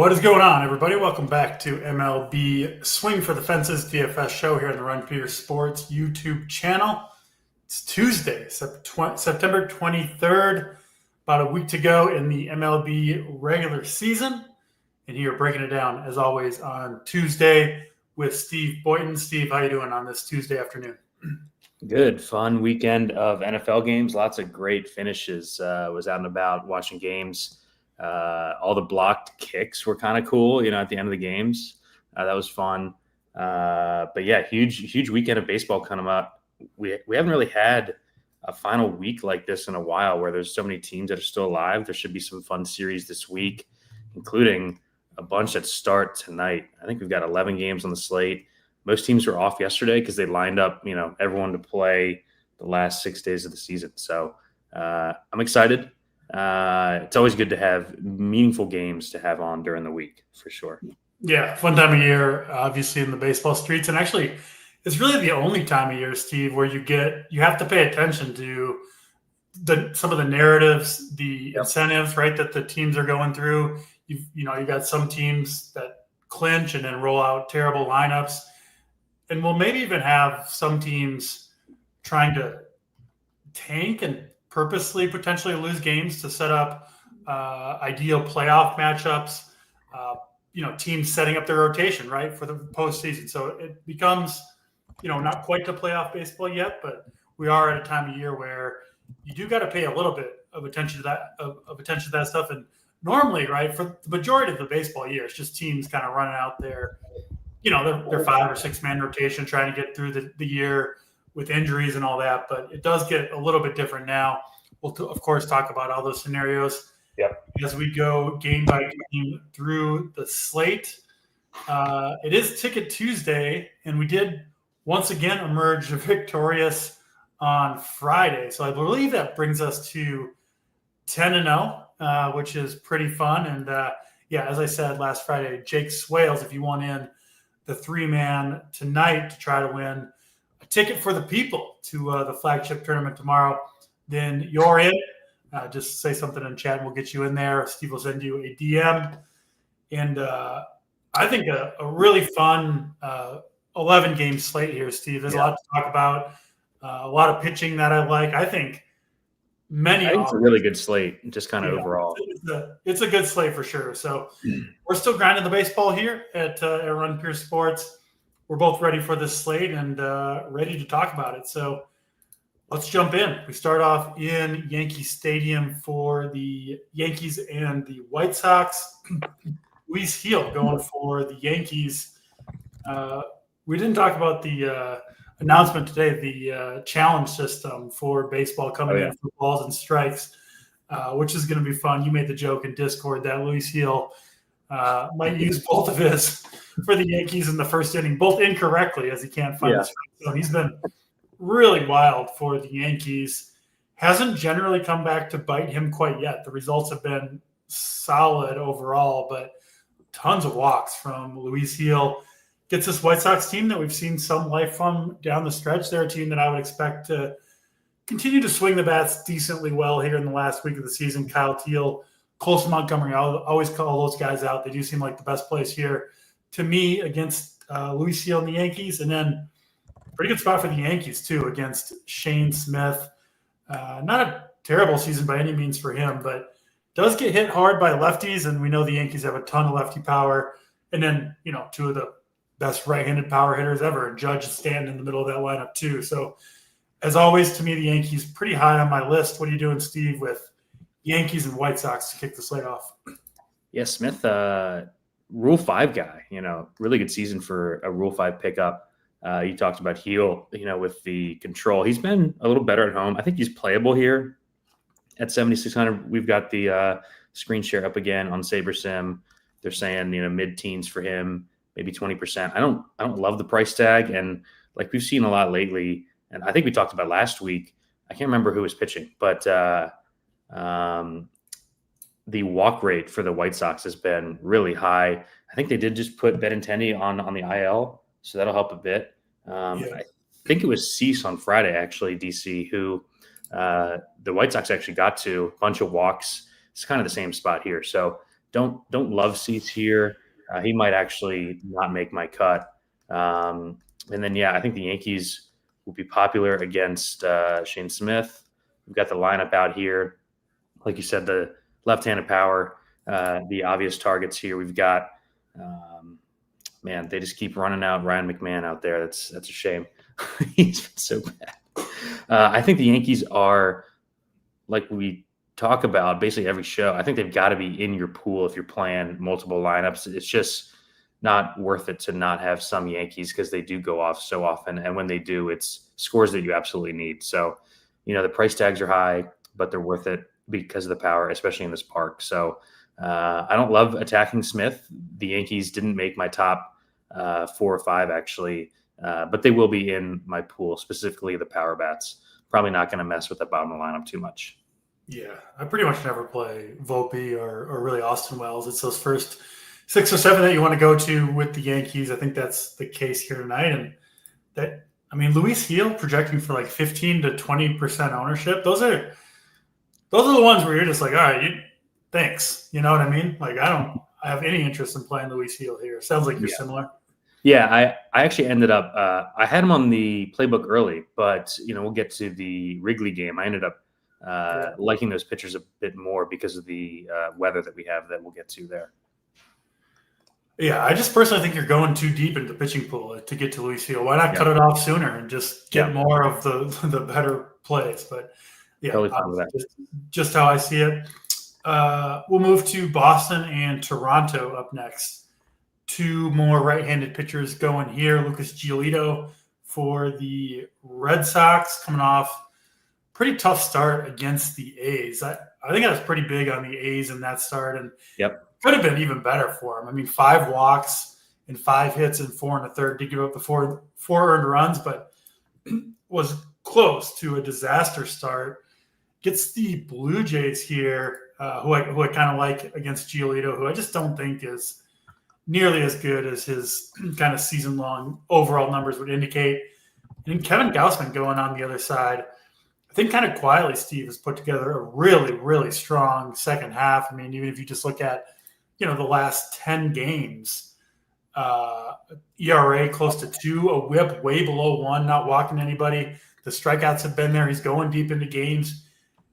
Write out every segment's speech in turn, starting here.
What is going on, everybody? Welcome back to MLB Swing for the Fences DFS show here on the Run Pure Sports YouTube channel. It's Tuesday, September 23rd, about a week to go in the MLB regular season. And here breaking it down, as always, on Tuesday with Steve Boynton. Steve, how you doing on this Tuesday afternoon? Good. Fun weekend of NFL games. Lots of great finishes. Was out and about watching games. All the blocked kicks were kind of cool, at the end of the games. That was fun. But yeah, huge weekend of baseball coming up. We haven't really had a final week like this in a while where there's so many teams that are still alive. There should be some fun series this week, including a bunch that start tonight. I think we've got 11 games on the slate. Most teams were off yesterday because they lined up, everyone to play the last 6 days of the season. So I'm excited. It's always good to have meaningful games to have on during the week, for sure. Yeah, fun time of year, obviously, in the baseball streets. And actually, it's really the only time of year, Steve, where you have to pay attention to some of the narratives, the incentives, right, that the teams are going through. You've got some teams that clinch and then roll out terrible lineups. And we'll maybe even have some teams trying to tank and purposely potentially lose games to set up ideal playoff matchups, teams setting up their rotation, right, for the postseason. So it becomes, not quite to playoff baseball yet, but we are at a time of year where you do got to pay a little bit of attention to that, of attention to that stuff. And normally, right, for the majority of the baseball year, it's just teams kind of running out their, their 5 or 6 man rotation, trying to get through the year with injuries and all that. But it does get a little bit different now. We'll, of course, talk about all those scenarios as we go game by game through the slate. It is Ticket Tuesday, and we did once again emerge victorious on Friday. So I believe that brings us to 10-0, which is pretty fun. And, as I said last Friday, Jake Swales, if you want in the 3-man tonight to try to win a ticket for the people to the flagship tournament tomorrow, then you're in. Just say something in chat and we'll get you in there. Steve will send you a DM. And I think a really fun 11-game slate here, Steve. There's a lot to talk about, a lot of pitching that I like. I think it's a really good slate, just kind of overall. It's a good slate for sure. So we're still grinding the baseball here at Run Pure Sports. We're both ready for this slate and ready to talk about it. So let's jump in. We start off in Yankee Stadium for the Yankees and the White Sox. Luis Gil going for the Yankees. We didn't talk about the announcement today, the challenge system for baseball coming in for balls and strikes, which is going to be fun. You made the joke in Discord that Luis Gil might use both of his for the Yankees in the first inning, both incorrectly as he can't find the strike zone. He's been really wild for the Yankees. Hasn't generally come back to bite him quite yet. The results have been solid overall, but tons of walks from Luis Gil. Gets this White Sox team that we've seen some life from down the stretch. They're a team that I would expect to continue to swing the bats decently well here in the last week of the season. Kyle Teal, Colson Montgomery, I'll always call those guys out. They do seem like the best place here to me against Luis Gil and the Yankees. And then pretty good spot for the Yankees, too, against Shane Smith. Not a terrible season by any means for him, but does get hit hard by lefties, and we know the Yankees have a ton of lefty power. And then, 2 of the best right-handed power hitters ever, and Judge Stanton in the middle of that lineup, too. So, as always, to me, the Yankees pretty high on my list. What are you doing, Steve, with Yankees and White Sox to kick the slate off? Yeah, Smith, Rule 5 guy, really good season for a Rule 5 pickup. You talked about Gil, with the control. He's been a little better at home. I think he's playable here at 7,600. We've got the screen share up again on SaberSim. They're saying, mid-teens for him, maybe 20%. I don't love the price tag. And like we've seen a lot lately, and I think we talked about last week, I can't remember who was pitching, but the walk rate for the White Sox has been really high. I think they did just put Benintendi on the IL, so that'll help a bit. I think it was Cease on Friday, actually, DC, who the White Sox actually got to a bunch of walks. It's kind of the same spot here. So don't love Cease here. He might actually not make my cut. And then, I think the Yankees will be popular against Shane Smith. We've got the lineup out here. Like you said, the left-handed power, the obvious targets here. We've got, they just keep running out Ryan McMahon out there. That's a shame. He's been so bad. I think the Yankees are, like we talk about basically every show, I think they've got to be in your pool if you're playing multiple lineups. It's just not worth it to not have some Yankees because they do go off so often. And when they do, it's scores that you absolutely need. So, the price tags are high, but they're worth it because of the power, especially in this park. So I don't love attacking Smith. The Yankees didn't make my top 4 or 5 actually, but they will be in my pool, specifically the power bats. Probably not going to mess with the bottom of the lineup too much. Yeah, I pretty much never play Volpe or really Austin Wells. It's those first 6 or 7 that you want to go to with the Yankees. I think that's the case here tonight. And Luis Gil projecting for like 15 to 20% ownership. Those are the ones where you're just like, all right, thanks. You know what I mean? Like I don't have any interest in playing Luis Gil here. Sounds like you're similar. Yeah, I actually ended up I had him on the playbook early, but we'll get to the Wrigley game. I ended up liking those pitchers a bit more because of the weather that we have that we'll get to there. Yeah, I just personally think you're going too deep into the pitching pool to get to Luis Gil. Why not cut it off sooner and just get more of the better plays? But totally fine with that. Just how I see it. We'll move to Boston and Toronto up next. 2 more right-handed pitchers going here. Lucas Giolito for the Red Sox coming off pretty tough start against the A's. I think I was pretty big on the A's in that start, and could have been even better for him. 5 walks and 5 hits and 4 1/3 to give up the four earned runs, but was close to a disaster start. Gets the Blue Jays here, who I kind of like against Giolito, who I just don't think is nearly as good as his kind of season-long overall numbers would indicate. And Kevin Gausman going on the other side. I think kind of quietly, Steve has put together a really, really strong second half. Even if you just look at, the last 10 games, ERA close to 2, a whip way below 1, not walking anybody. The strikeouts have been there. He's going deep into games.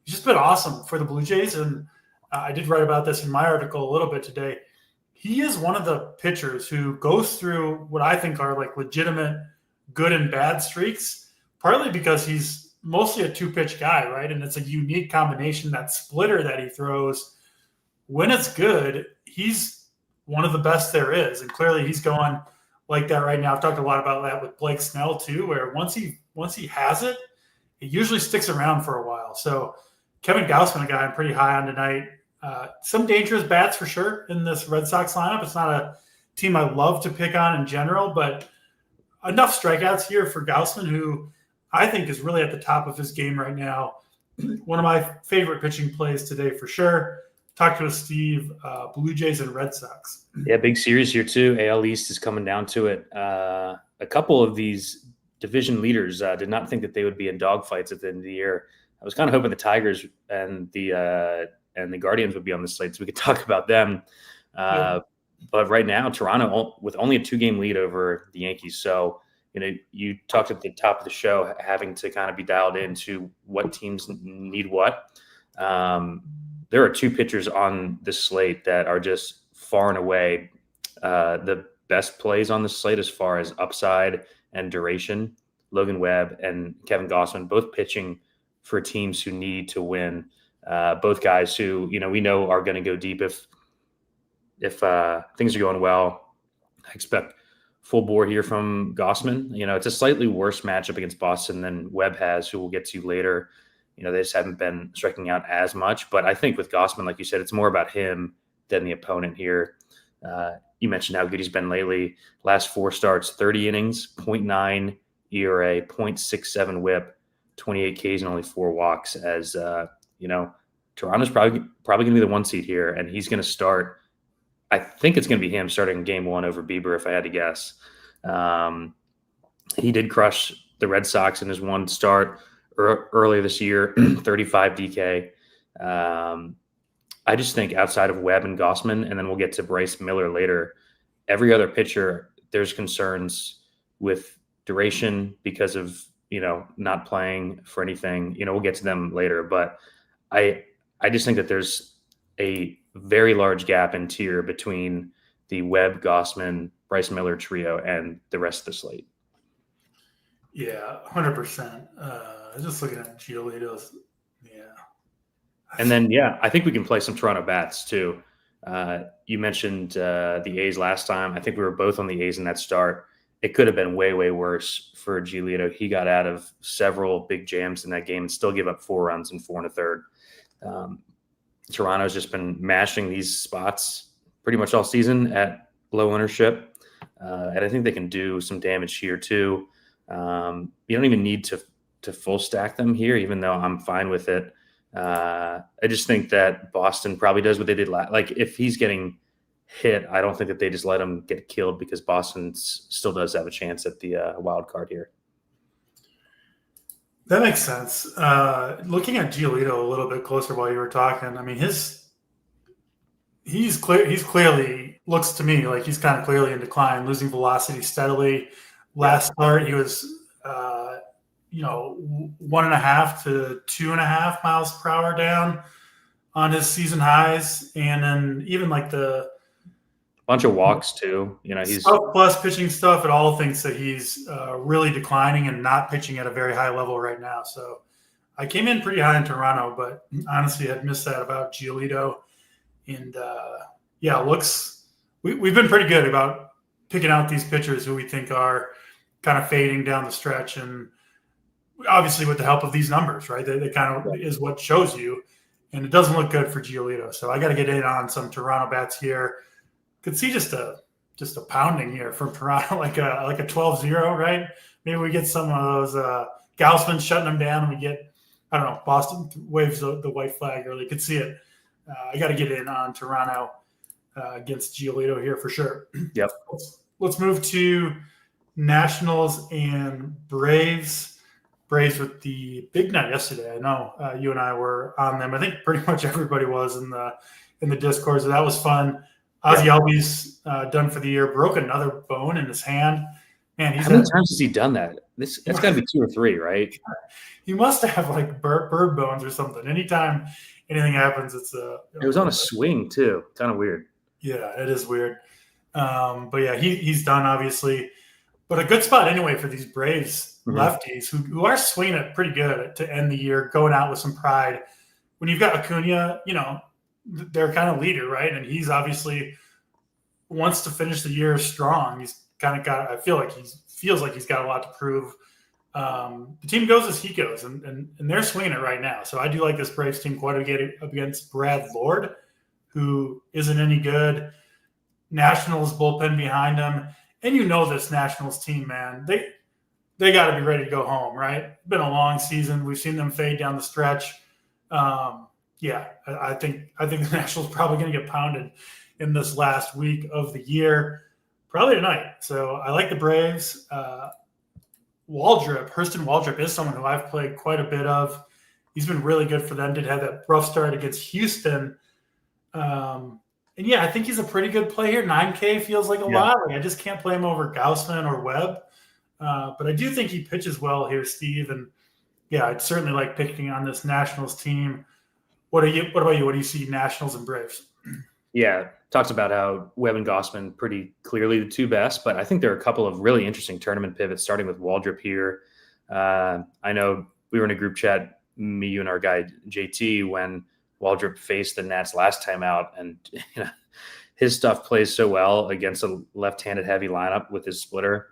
He's just been awesome for the Blue Jays. And I did write about this in my article a little bit today. He is one of the pitchers who goes through what I think are like legitimate good and bad streaks, partly because he's mostly a 2-pitch guy, right? And it's a unique combination, that splitter that he throws. When it's good, he's one of the best there is. And clearly he's going like that right now. I've talked a lot about that with Blake Snell too, where once he has it, it usually sticks around for a while. So Kevin Gausman, a guy I'm pretty high on tonight. Some dangerous bats for sure in this Red Sox lineup. It's not a team I love to pick on in general, but enough strikeouts here for Gausman, who I think is really at the top of his game right now. One of my favorite pitching plays today for sure. Talked to Steve, Blue Jays and Red Sox. Yeah, big series here too. AL East is coming down to it. A couple of these division leaders did not think that they would be in dogfights at the end of the year. I was kind of hoping the Tigers and the Guardians would be on the slate so we could talk about them. But right now, Toronto with only a 2-game lead over the Yankees. So, you talked at the top of the show having to kind of be dialed into what teams need what. There are 2 pitchers on this slate that are just far and away the best plays on the slate as far as upside and duration. Logan Webb and Kevin Gausman, both pitching for teams who need to win. Both guys who, we know are going to go deep if things are going well. I expect full board here from Gausman. It's a slightly worse matchup against Boston than Webb has, who we'll get to later. They just haven't been striking out as much. But I think with Gausman, like you said, it's more about him than the opponent here. You mentioned how good he's been lately. Last 4 starts, 30 innings, 0.9 ERA, 0.67 whip, 28 Ks and only 4 walks. As Toronto's probably going to be the 1 seed here, and he's going to start. I think it's going to be him starting game 1 over Bieber, if I had to guess. He did crush the Red Sox in his 1 start earlier this year, 35 DK. I just think outside of Webb and Gossman, and then we'll get to Bryce Miller later, every other pitcher, there's concerns with duration because of, not playing for anything. We'll get to them later, but I just think that there's a very large gap in tier between the Webb, Gossman, Bryce Miller trio and the rest of the slate. Yeah, 100%. Just looking at Giolito's. Yeah. And then, I think we can play some Toronto bats too. You mentioned the A's last time. I think we were both on the A's in that start. It could have been way, way worse for Giolito. He got out of several big jams in that game and still gave up 4 runs in 4 1/3. Toronto's just been mashing these spots pretty much all season at low ownership. And I think they can do some damage here too. You don't even need to full stack them here, even though I'm fine with it. I just think that Boston probably does what they did last. Like if he's getting hit, I don't think that they just let him get killed because Boston still does have a chance at the wild card here. That makes sense. Looking at Giolito a little bit closer while you were talking, I mean, he's clearly looks to me like he's kind of clearly in decline, losing velocity steadily. Last start, he was 1.5 to 2.5 miles per hour down on his season highs, and then even like the bunch of walks too. He's plus pitching stuff. It all thinks that he's really declining and not pitching at a very high level right now. So I came in pretty high in Toronto, but honestly, I'd missed that about Giolito. And we've been pretty good about picking out these pitchers who we think are kind of fading down the stretch, and obviously with the help of these numbers, right? They kind of is what shows you, and it doesn't look good for Giolito. So I got to get in on some Toronto bats here. Could see just a pounding here from Toronto, like a 12-0, right? Maybe we get some of those Gausman shutting them down, and we get, I don't know, Boston waves the white flag early. Could see it. I got to get in on Toronto against Giolito here for sure. Yep. Let's move to Nationals and Braves. Braves with the big night yesterday. I know you and I were on them. I think pretty much everybody was in the Discord, so that was fun. Ozzy Albies done for the year, broke another bone in his hand. Man, how many times has he done that? That's got to be 2 or 3, right? He must have like bird bones or something. Anytime anything happens, it was on a swing too. Kind of weird. Yeah, it is weird. But yeah, he's done obviously. But a good spot anyway for these Braves lefties who are swinging it pretty good to end the year, going out with some pride. When you've got Acuna, they're kind of leader, right? And he's obviously wants to finish the year strong. He's kind of got, I feel like feels like he's got a lot to prove. The team goes as he goes, and they're swinging it right now. So I do like this Braves team quite a bit against Brad Lord, who isn't any good. Nationals bullpen behind him. And this Nationals team, man, they got to be ready to go home, right? It's been a long season. We've seen them fade down the stretch. I think the Nationals probably going to get pounded in this last week of the year, probably tonight. So I like the Braves. Hurston Waldrop is someone who I've played quite a bit of. He's been really good for them. Did have that rough start against Houston. I think he's a pretty good play here. 9K feels like a lot. Like I just can't play him over Gausman or Webb. But I do think he pitches well here, Steve. And I'd certainly like picking on this Nationals team. What about you? What do you see Nationals and Braves? Yeah, talks about how Webb and Gausman pretty clearly the 2 best, but I think there are a couple of really interesting tournament pivots, starting with Waldrop here. I know we were in a group chat, me, you, and our guy JT, when Waldrop faced the Nats last time out, and his stuff plays so well against a left-handed heavy lineup with his splitter.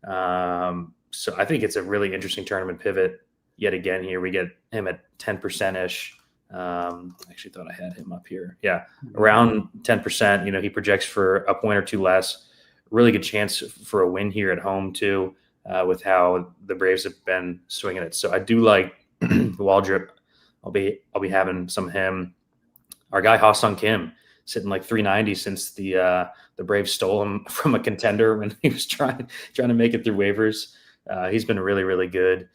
So I think it's a really interesting tournament pivot yet again here. We get him at 10%-ish. I actually thought I had him up here. Yeah, around 10%. He projects for a point or 2 less. Really good chance for a win here at home too, with how the Braves have been swinging it. So I do like Waldrop. I'll be having some of him. Our guy Ha-Sung Kim sitting like 390 since the Braves stole him from a contender when he was trying to make it through waivers. He's been really, really good.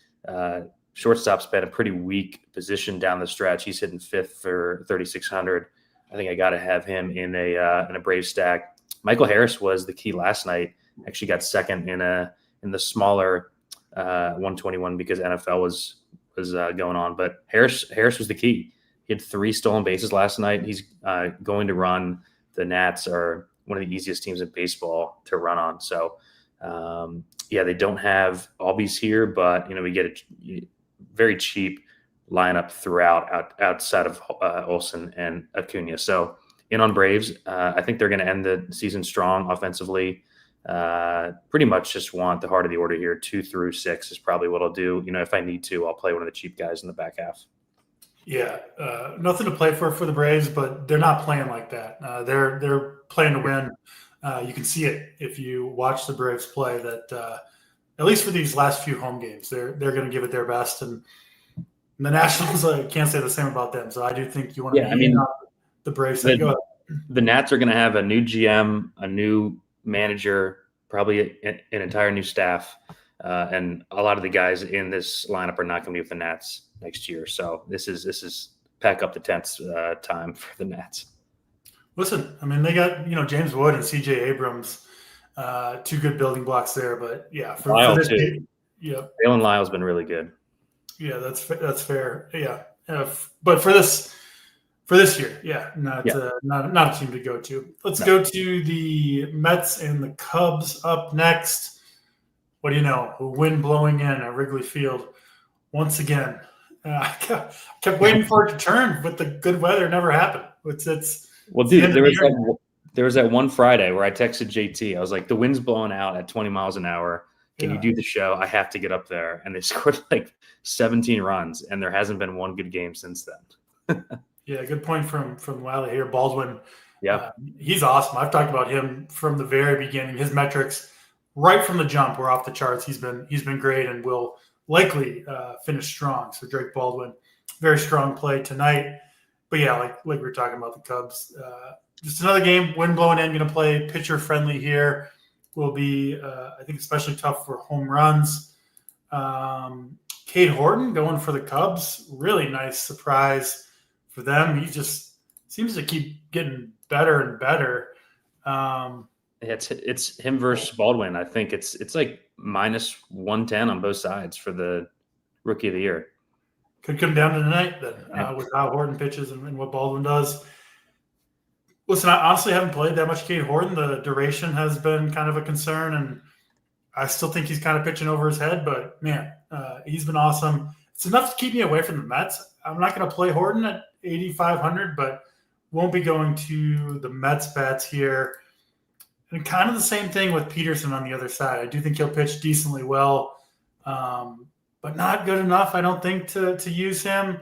Shortstop's been a pretty weak position down the stretch. He's hitting 5th for 3,600. I think I got to have him in a Brave stack. Michael Harris was the key last night. Actually got second in the smaller 121 because NFL was going on. But Harris was the key. He had 3 stolen bases last night. He's going to run. The Nats are one of the easiest teams in baseball to run on. So, they don't have Albies here, but we get a very cheap lineup throughout outside of Olsen and Acuna. So in on Braves, I think they're going to end the season strong offensively. Pretty much just want the heart of the order here. 2 through 6 is probably what I'll do. If I need to, I'll play one of the cheap guys in the back half. Yeah, nothing to play for the Braves, but they're not playing like that. They're playing to win. You can see it if you watch the Braves play. That at least for these last few home games, they're going to give it their best. And the Nationals, I can't say the same about them. So I do think you want to be on the Braves. The Nats are going to have a new GM, a new manager, probably an entire new staff, and a lot of the guys in this lineup are not going to be with the Nats next year. So this is pack up the tents time for the Nats. Listen, I mean, they got James Wood and C.J. Abrams, 2 good building blocks there. But yeah, for this game, Jalen Lyle's been really good. Yeah, that's fair. Yeah, but for this year, not a team to go to. Let's go to the Mets and the Cubs up next. What do you know? A wind blowing in at Wrigley Field once again. I kept waiting for it to turn, but the good weather never happened. There was that one Friday where I texted JT. I was like, the wind's blowing out at 20 miles an hour. Can you do the show? I have to get up there. And they scored like 17 runs, and there hasn't been one good game since then. Yeah, good point from Wiley here. Baldwin, he's awesome. I've talked about him from the very beginning. His metrics, right from the jump, were off the charts. He's been great and will likely finish strong. So Drake Baldwin, very strong play tonight. But yeah, like we were talking about the Cubs, just another game, wind blowing in. Going to play pitcher friendly here. Will be, I think, especially tough for home runs. Cade Horton going for the Cubs. Really nice surprise for them. He just seems to keep getting better and better. It's him versus Baldwin. I think it's like minus 110 on both sides for the Rookie of the Year. Could come down to tonight then with how Horton pitches and what Baldwin does. Listen, I honestly haven't played that much Cade Horton. The duration has been kind of a concern, and I still think he's kind of pitching over his head. But, man, he's been awesome. It's enough to keep me away from the Mets. I'm not going to play Horton at 8,500, but won't be going to the Mets bats here. And kind of the same thing with Peterson on the other side. I do think he'll pitch decently well, but not good enough, I don't think, to use him.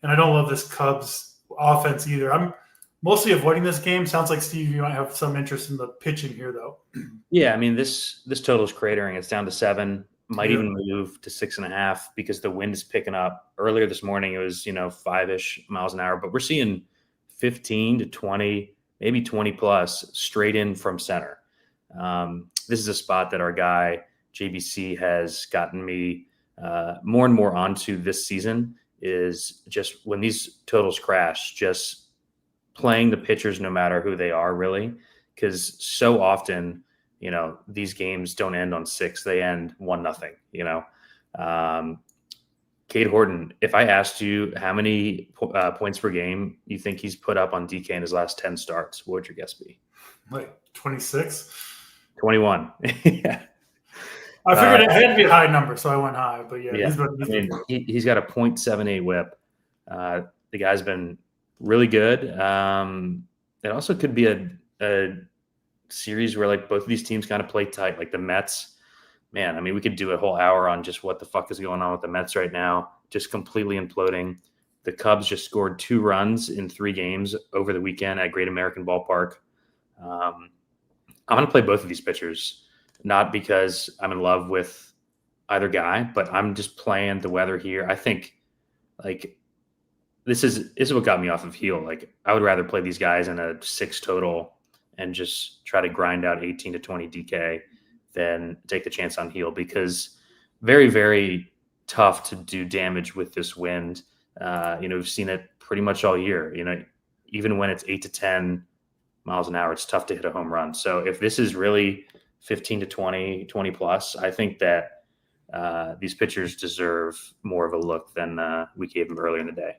And I don't love this Cubs offense either. I'm mostly avoiding this game. Sounds like, Steve, you might have some interest in the pitching here, though. Yeah, I mean, this total is cratering. It's down to 7. Might even move to 6.5 because the wind is picking up. Earlier this morning, it was 5-ish miles an hour, but we're seeing 15 to 20, maybe 20 plus straight in from center. This is a spot that our guy JBC has gotten me more and more onto this season. Is just when these totals crash, just playing the pitchers no matter who they are, really, because so often these games don't end on 6; they end 1-0. Cade Horton, if I asked you how many points per game you think he's put up on DK in his last 10 starts, what would your guess be? Like 26? 21. Yeah. I figured it had to be a high number, so I went high. But yeah. He's got a .78 whip. The guy's been really good. It also could be a series where like both of these teams kind of play tight, like the Mets. Man, I mean, we could do a whole hour on just what the fuck is going on with the Mets right now, just completely imploding. The Cubs just scored 2 runs in 3 games over the weekend at Great American Ballpark. I'm going to play both of these pitchers, not because I'm in love with either guy, but I'm just playing the weather here. I think like this is what got me off of heel. Like I would rather play these guys in a 6 total and just try to grind out 18 to 20 DK than take the chance on heel, because very, very tough to do damage with this wind. We've seen it pretty much all year. even when it's 8 to 10 miles an hour, it's tough to hit a home run. So if this is really 15 to 20 plus, I think that these pitchers deserve more of a look than we gave them earlier in the day.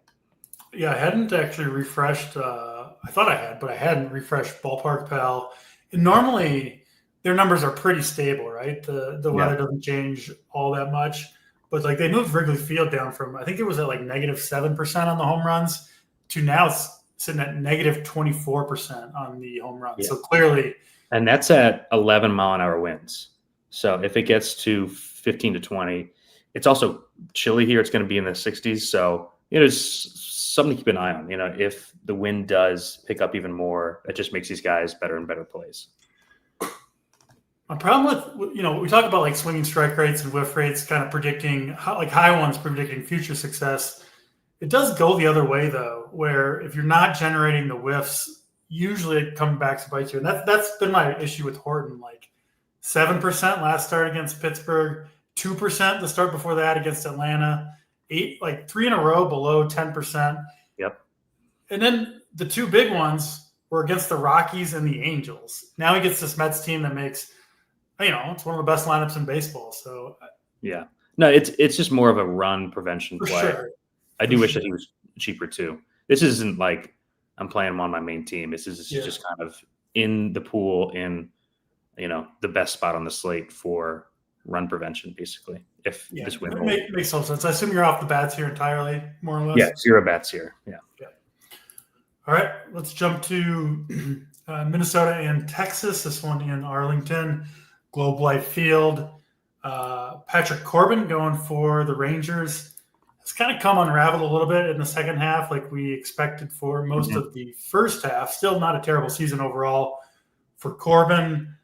Yeah, I hadn't actually refreshed. I thought I had, but I hadn't refreshed Ballpark Pal. And normally their numbers are pretty stable, right? The weather doesn't change all that much. But like they moved Wrigley Field down from, I think it was at like negative 7% on the home runs to now it's sitting at negative 24% on the home runs. Yeah. So clearly. And that's at 11 mile an hour winds. So if it gets to 15 to 20, it's also chilly here. It's going to be in the 60s. So it is something to keep an eye on. If the wind does pick up even more, it just makes these guys better and better plays. My problem with, we talk about like swinging strike rates and whiff rates, kind of predicting like high ones predicting future success. It does go the other way though, where if you're not generating the whiffs, usually it comes back to bite you. And that's been my issue with Horton. Like 7% last start against Pittsburgh, 2% the start before that against Atlanta, 3 in a row below 10%. Yep. And then the two big ones were against the Rockies and the Angels. Now he gets this Mets team that makes, it's one of the best lineups in baseball. So yeah, no, it's just more of a run prevention play. Sure. I do wish that he was cheaper too. This isn't like I'm playing him on my main team. This is just kind of in the pool in, the best spot on the slate for run prevention, basically. If this win makes some sense. I assume you're off the bats here entirely, more or less. Yeah, 0 bats here. Yeah. All right, let's jump to Minnesota and Texas. This one in Arlington, Globe Life Field. Patrick Corbin going for the Rangers. It's kind of come unraveled a little bit in the second half, like we expected for most of the first half. Still not a terrible season overall for Corbin.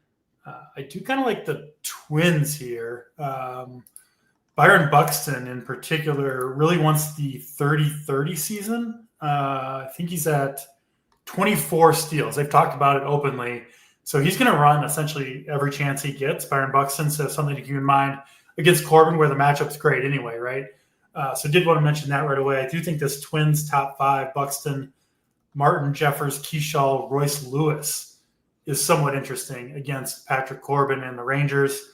I do kind of like the Twins here. Byron Buxton in particular really wants the 30-30 season. I think he's at 24 steals. They've talked about it openly. So he's going to run essentially every chance he gets, Byron Buxton. So something to keep in mind against Corbin where the matchup's great anyway, right? So did want to mention that right away. I do think this Twins top five, Buxton, Martin, Jeffers, Keyshaw, Royce Lewis, is somewhat interesting against Patrick Corbin and the Rangers.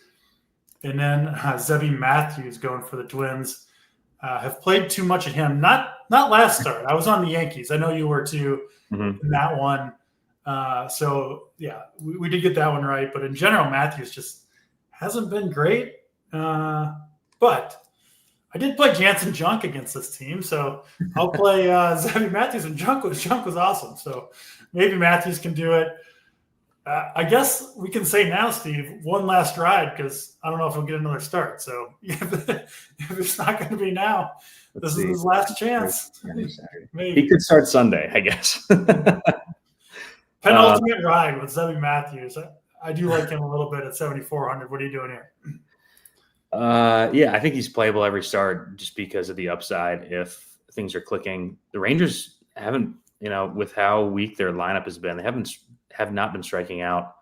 And then Zebby Matthews going for the Twins. Have played too much at him. Not last start. I was on the Yankees. I know you were too in that one. So, yeah, we did get that one right. But in general, Matthews just hasn't been great. But I did play Jansen Junk against this team. So I'll play Zebby Matthews, and Junk was awesome. So maybe Matthews can do it. I guess we can say now, Steve, one last ride because I don't know if he'll get another start. So if it's not going to be now, this is his last chance. Maybe. He could start Sunday, I guess. Penultimate ride with Zebby Matthews. I do like him a little bit at 7,400. What are you doing here? Yeah, I think he's playable every start just because of the upside if things are clicking. The Rangers haven't, with how weak their lineup has been, they have not been striking out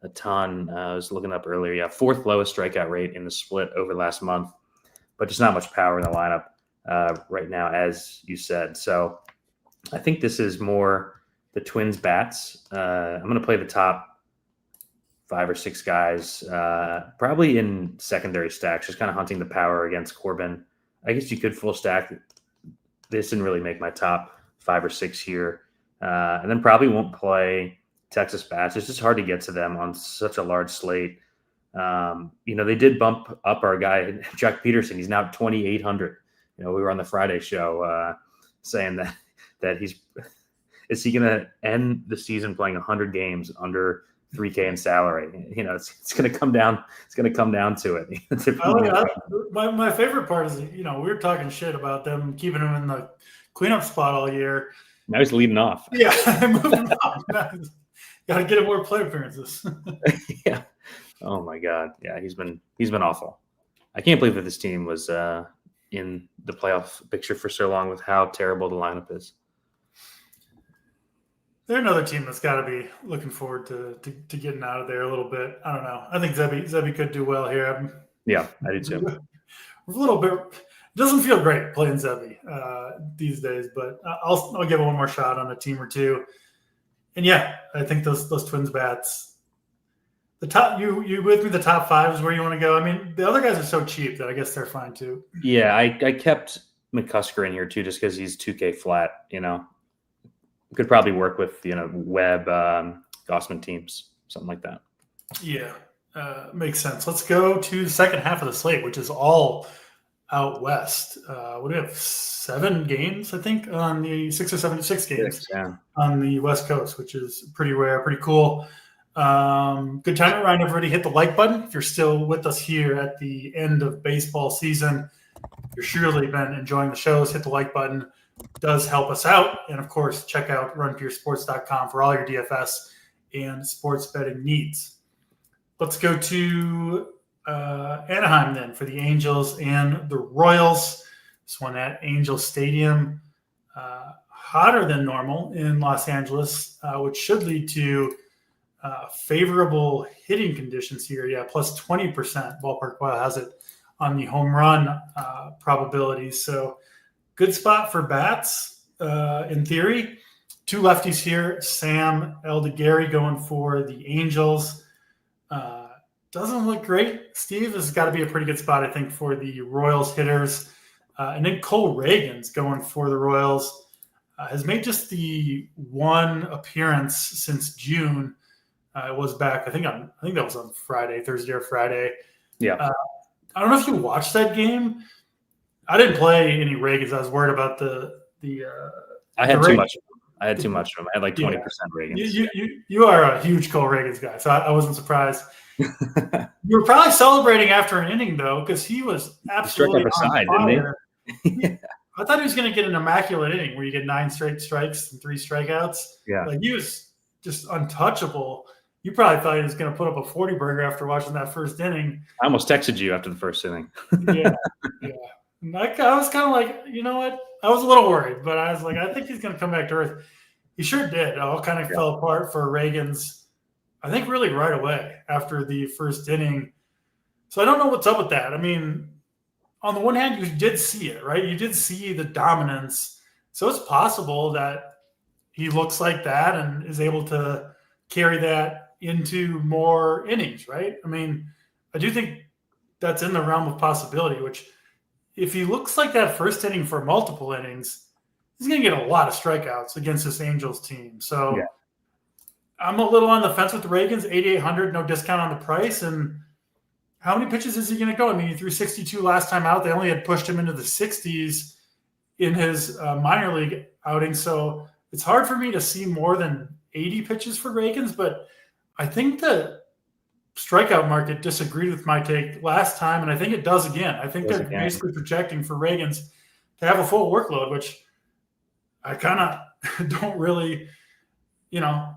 a ton. I was looking up earlier. Yeah, fourth lowest strikeout rate in the split over last month, but just not much power in the lineup right now, as you said. So I think this is more the Twins bats. I'm going to play the top 5 or 6 guys, probably in secondary stacks, just kind of hunting the power against Corbin. I guess you could full stack. This didn't really make my top 5 or 6 here. And then probably won't play Texas bats. It's just hard to get to them on such a large slate. They did bump up our guy, Jack Peterson. He's now 2,800. We were on the Friday show saying that is he going to end the season playing 100 games under $3K in salary? It's going to come down. It's going to come down to it. My favorite part is, we were talking shit about them keeping him in the cleanup spot all year. Now he's leading off. Yeah, I moved him up. Got to get him more play appearances. Yeah. Oh my God. Yeah, he's been awful. I can't believe that this team was in the playoff picture for so long with how terrible the lineup is. They're another team that's got to be looking forward to getting out of there a little bit. I don't know. I think Zebby could do well here. Yeah, I do too. A little bit. doesn't feel great playing Zevy these days, but I'll give it one more shot on a team or two. And yeah, I think those Twins bats. The top, you with me? The top 5 is where you want to go. I mean, the other guys are so cheap that I guess they're fine too. Yeah, I kept McCusker in here too, just because he's 2K flat. Could probably work with Webb, Gossman teams, something like that. Yeah, makes sense. Let's go to the second half of the slate, which is all out west. What do we have? 7 games, I think, on the 6 or 7 6 games on the West Coast, which is pretty rare, pretty cool. Good time to remind everybody, hit the like button if you're still with us here at the end of baseball season. You've surely been enjoying the shows. Hit the like button. It does help us out. And of course, check out runpuresports.com for all your DFS and sports betting needs. Let's go to Anaheim then for the Angels and the Royals. This one at Angel Stadium. Hotter than normal in Los Angeles, which should lead to favorable hitting conditions here. Yeah, plus 20%. Ballpark Wow has it on the home run probabilities. So good spot for bats in theory. 2 lefties here. Sam Eldegari going for the Angels. Doesn't look great. Steve, this has got to be a pretty good spot, I think, for the Royals hitters. And then Cole Reagan's going for the Royals. Has made just the 1 appearance since June. It was back, I think that was on Thursday or Friday. Yeah. I don't know if you watched that game. I didn't play any Reagans. I was worried about the. I had too much. I had too much of them. I had like 20% Reagans. You are a huge Cole Reagan's guy, so I wasn't surprised. You were probably celebrating after an inning though, because he was absolutely on fire. Didn't he? I thought he was going to get an immaculate inning where you get 9 straight strikes and 3 strikeouts. Yeah, like he was just untouchable. You probably thought he was going to put up a 40 burger after watching that first inning. I almost texted you after the first inning. Yeah. I was kind of like, you know what? I was a little worried, but I was like, I think he's going to come back to earth. He sure did. It all kind of fell apart for Reagan's, I think, really right away after the first inning. So I don't know what's up with that. I mean, on the one hand, you did see it, right? You did see the dominance. So it's possible that he looks like that and is able to carry that into more innings, right? I mean, I do think that's in the realm of possibility, which if he looks like that first inning for multiple innings, he's going to get a lot of strikeouts against this Angels team. So I'm a little on the fence with the Reagans, 8,800, no discount on the price. And how many pitches is he going to go? I mean, he threw 62 last time out. They only had pushed him into the 60s in his minor league outing. So it's hard for me to see more than 80 pitches for Reagans, but I think the strikeout market disagreed with my take last time, and I think it does again. I think they're basically projecting for Reagans to have a full workload, which I kind of don't really, I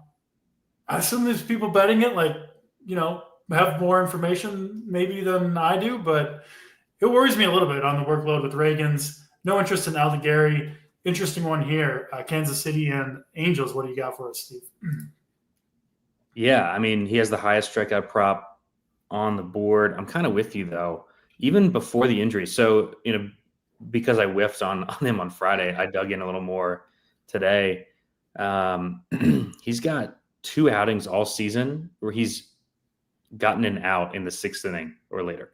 assume there's people betting it have more information maybe than I do, but it worries me a little bit on the workload with Reagans. No interest in Aldegari. Interesting one here, Kansas City and Angels. What do you got for us, Steve? Yeah, I mean, he has the highest strikeout prop on the board. I'm kind of with you, though, even before the injury. So, because I whiffed on him on Friday, I dug in a little more today. He's got 2 outings all season where he's gotten an out in the 6th inning or later.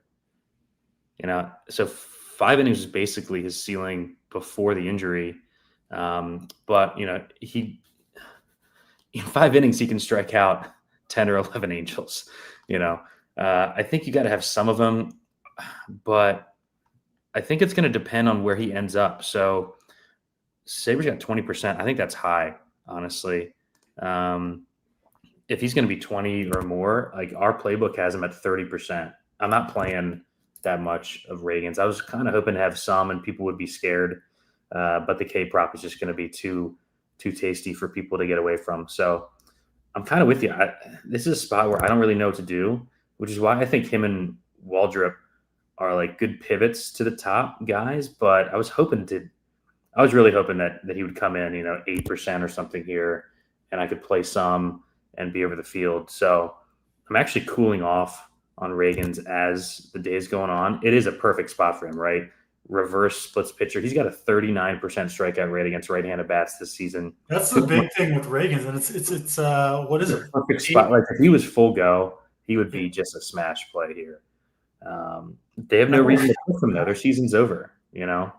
So 5 innings is basically his ceiling before the injury. But, he in 5 innings, he can strike out 10 or 11 Angels. I think you got to have some of them, but I think it's going to depend on where he ends up. So Sabres got 20%. I think that's high, honestly. If he's going to be 20 or more, like our playbook has him at 30%. I'm not playing that much of Reagan's. I was kind of hoping to have some and people would be scared. But the K prop is just going to be too tasty for people to get away from. So I'm kind of with you. This is a spot where I don't really know what to do, which is why I think him and Waldrop are like good pivots to the top guys. But I was really hoping that he would come in, 8% or something here, and I could play some and be over the field. So I'm actually cooling off on Reagan's as the day's going on. It is a perfect spot for him, right? reverse splits pitcher. He's got a 39% strikeout rate against right-handed bats this season. That's the big thing with Reagan's, and it's what is it? Perfect spot. Like if he was full go, he would be just a smash play here. They have no reason to push him though. Their season's over. You know,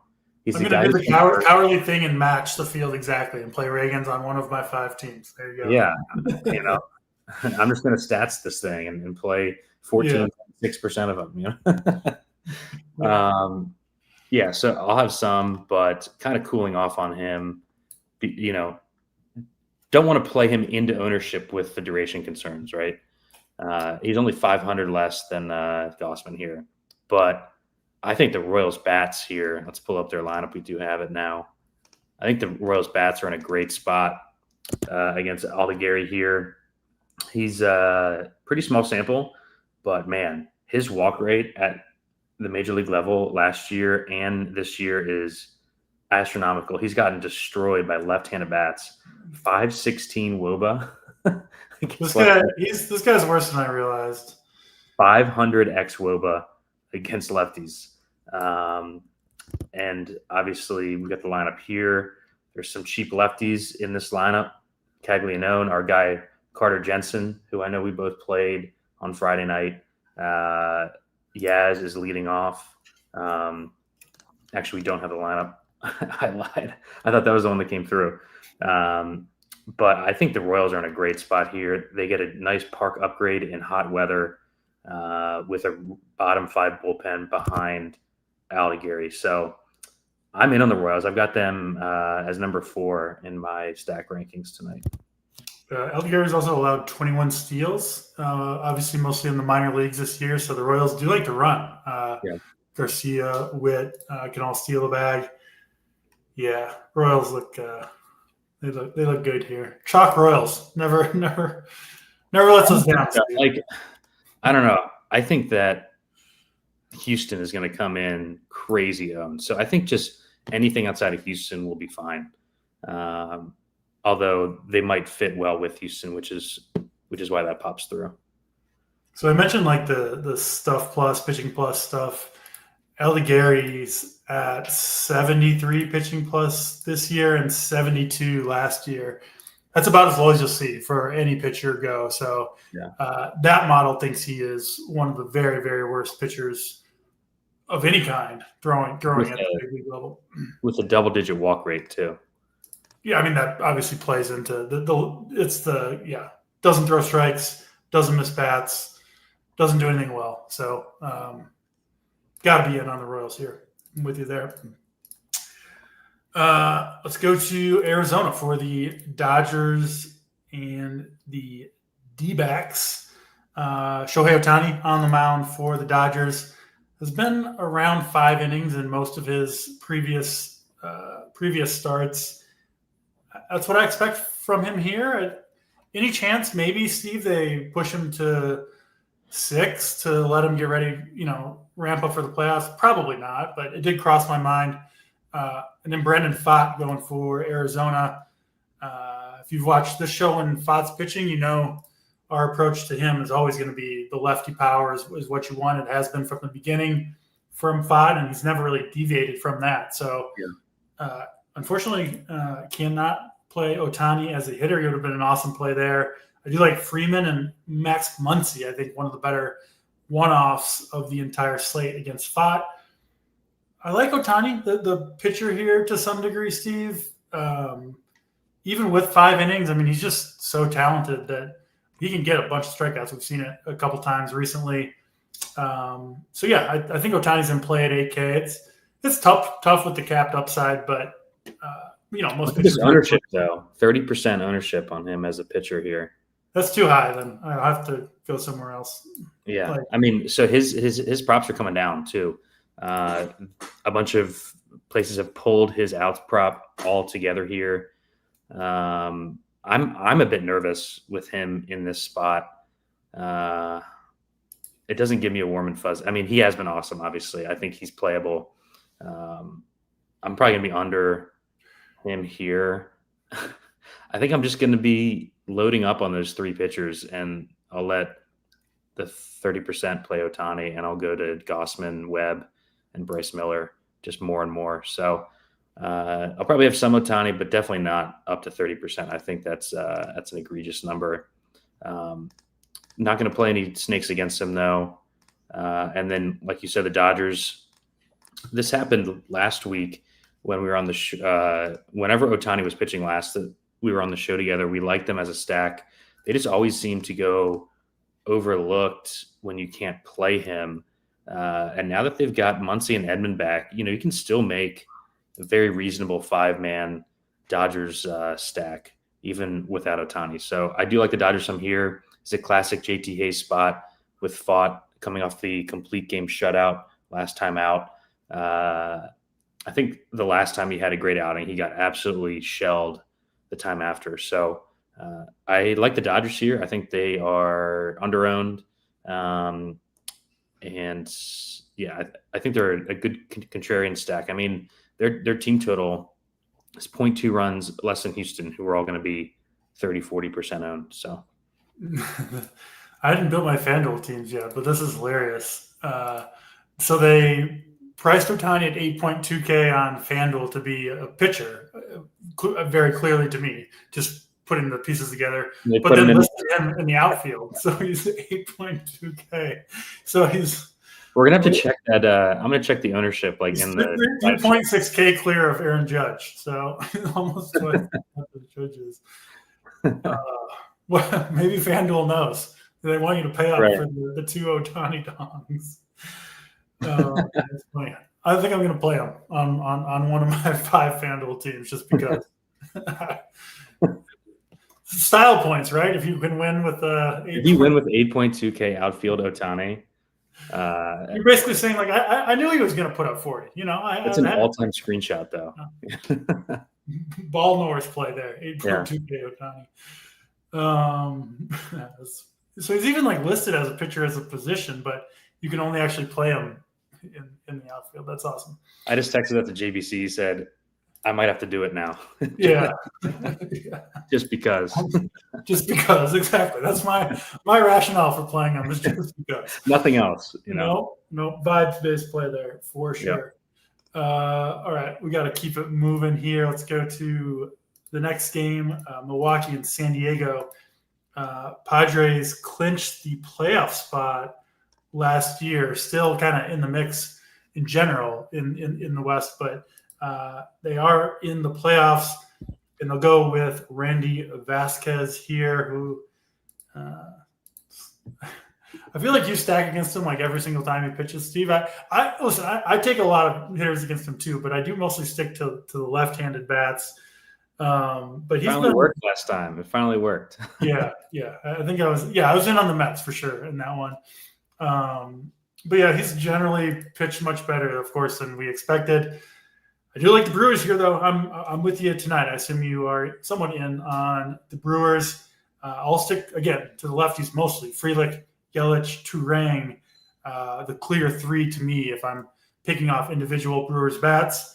I'm going to do the cowardly thing and match the field exactly and play Reagan's on one of my 5 teams. There you go. Yeah, you know, I'm just going to stats this thing and play 14.6% of them. You know. Yeah, so I'll have some, but kind of cooling off on him. You know, don't want to play him into ownership with the duration concerns, right? He's only 500 less than Gausman here, but I think the Royals bats here. Let's pull up their lineup. We do have it now. I think the Royals bats are in a great spot against Aldigari here. He's a pretty small sample, but man, his walk rate at the major league level last year and this year is astronomical. He's gotten destroyed by left-handed bats. 516 WOBA. This guy's worse than I realized. 500 x WOBA against lefties. And obviously we got the lineup here. There's some cheap lefties in this lineup. Caglianone, our guy Carter Jensen, who I know we both played on Friday night. Yaz is leading off. Actually, we don't have the lineup. I lied. I thought that was the one that came through. But I think the Royals are in a great spot here. They get a nice park upgrade in hot weather with a bottom 5 bullpen behind Aldigari. So I'm in on the Royals. I've got them as number 4 in my stack rankings tonight. Aldigari's also allowed 21 steals, obviously mostly in the minor leagues this year. So the Royals do like to run. Garcia, Witt can all steal a bag. Yeah, Royals look they look good here. Chalk Royals never lets us down. Like I don't know. I think that Houston is going to come in crazy owned. So I think just anything outside of Houston will be fine. Although they might fit well with Houston, which is why that pops through. So I mentioned like the stuff plus, pitching plus stuff. Aldigari's at 73 pitching plus this year and 72 last year. That's about as low as you'll see for any pitcher go. So that model thinks he is one of the very, very worst pitchers of any kind throwing at the big league level. With a double-digit walk rate too. Yeah, I mean, that obviously plays into doesn't throw strikes, doesn't miss bats, doesn't do anything well. So got to be in on the Royals here. I'm with you there. Let's go to Arizona for the Dodgers and the D-backs. Shohei Ohtani on the mound for the Dodgers has been around 5 innings in most of his previous starts. That's what I expect from him here. Any chance, maybe, Steve, they push him to 6 to let him get ready, ramp up for the playoffs? Probably not, but it did cross my mind. And then Brandon Pfaadt going for Arizona. If you've watched this show when Pfaadt's pitching, our approach to him is always going to be the lefty power is what you want. It has been from the beginning from Pfaadt, and he's never really deviated from that. So, unfortunately, cannot play Ohtani as a hitter. He would have been an awesome play there. I do like Freeman and Max Muncy. I think one of the better one-offs of the entire slate against Pfaadt. I like Ohtani, the pitcher here to some degree, Steve. Even with 5 innings, I mean, he's just so talented that he can get a bunch of strikeouts. We've seen it a couple times recently. I think Ohtani's in play at 8K. It's tough with the capped upside, but most pitchers. Ownership though, 30% ownership on him as a pitcher here. That's too high. Then I'll have to go somewhere else. Yeah, I mean, so his props are coming down too. A bunch of places have pulled his outs prop all together here. I'm a bit nervous with him in this spot. It doesn't give me a warm and fuzz. I mean, he has been awesome. Obviously, I think he's playable. I'm probably gonna be under him here. I think I'm just going to be loading up on those 3 pitchers, and I'll let the 30% play Ohtani, and I'll go to Gausman, Webb, and Bryce Miller just more and more. So I'll probably have some Ohtani, but definitely not up to 30%. I think that's an egregious number. Not going to play any snakes against him though. And then, like you said, the Dodgers. This happened last week when we were on the whenever Ohtani was pitching last, we were on the show together. We liked them as a stack. They just always seem to go overlooked when you can't play him. And now that they've got Muncy and Edman back, you can still make a very reasonable 5-man Dodgers stack, even without Ohtani. So I do like the Dodgers some here. It's a classic JT Hayes spot with Fott coming off the complete game shutout last time out. I think the last time he had a great outing, he got absolutely shelled the time after. So I like the Dodgers here. I think they are under-owned. And yeah, I think they're a good contrarian stack. I mean, their team total is 0.2 runs less than Houston, who are all going to be 30-40% owned. So I hadn't built my FanDuel teams yet, but this is hilarious. So they priced Ohtani at 8.2K on FanDuel to be a pitcher, very clearly to me, just putting the pieces together. But then listed him in the outfield, so he's 8.2K. So we're gonna have to check that. I'm gonna check the ownership, like in the 3.6K clear of Aaron Judge. So almost what the Judge is. Well, maybe FanDuel knows. They want you to pay up for the 2 Ohtani dongs. That's funny. I think I'm going to play him on one of my 5 FanDuel teams just because. Style points, right? If you can win with if you win with 8.2K outfield Ohtani, you're basically saying like I knew he was going to put up 40. It's an all-time screenshot though. Ball Norris play there, 8.2K Ohtani. So he's even like listed as a pitcher as a position, but you can only actually play him in the outfield. That's awesome. I just texted that to JBC. He said, I might have to do it now. Yeah. Just because. Just because, exactly. That's my rationale for playing him is just because. Nothing else. No, vibes-based play there for sure. Yep. All right, we got to keep it moving here. Let's go to the next game, Milwaukee and San Diego. Padres clinched the playoff spot last year, still kind of in the mix in general in the West, but they are in the playoffs, and they'll go with Randy Vasquez here, who I feel like you stack against him like every single time he pitches. Steve, I take a lot of hitters against him too, but I do mostly stick to the left-handed bats. But he finally worked last time. It finally worked. yeah. I think I was in on the Mets for sure in that one. But yeah, he's generally pitched much better, of course, than we expected. I do like the Brewers here, though. I'm with you tonight. I assume you are somewhat in on the Brewers. I'll stick again to the lefties mostly. Frelick, Yelich, Turang, the clear 3 to me if I'm picking off individual Brewers bats.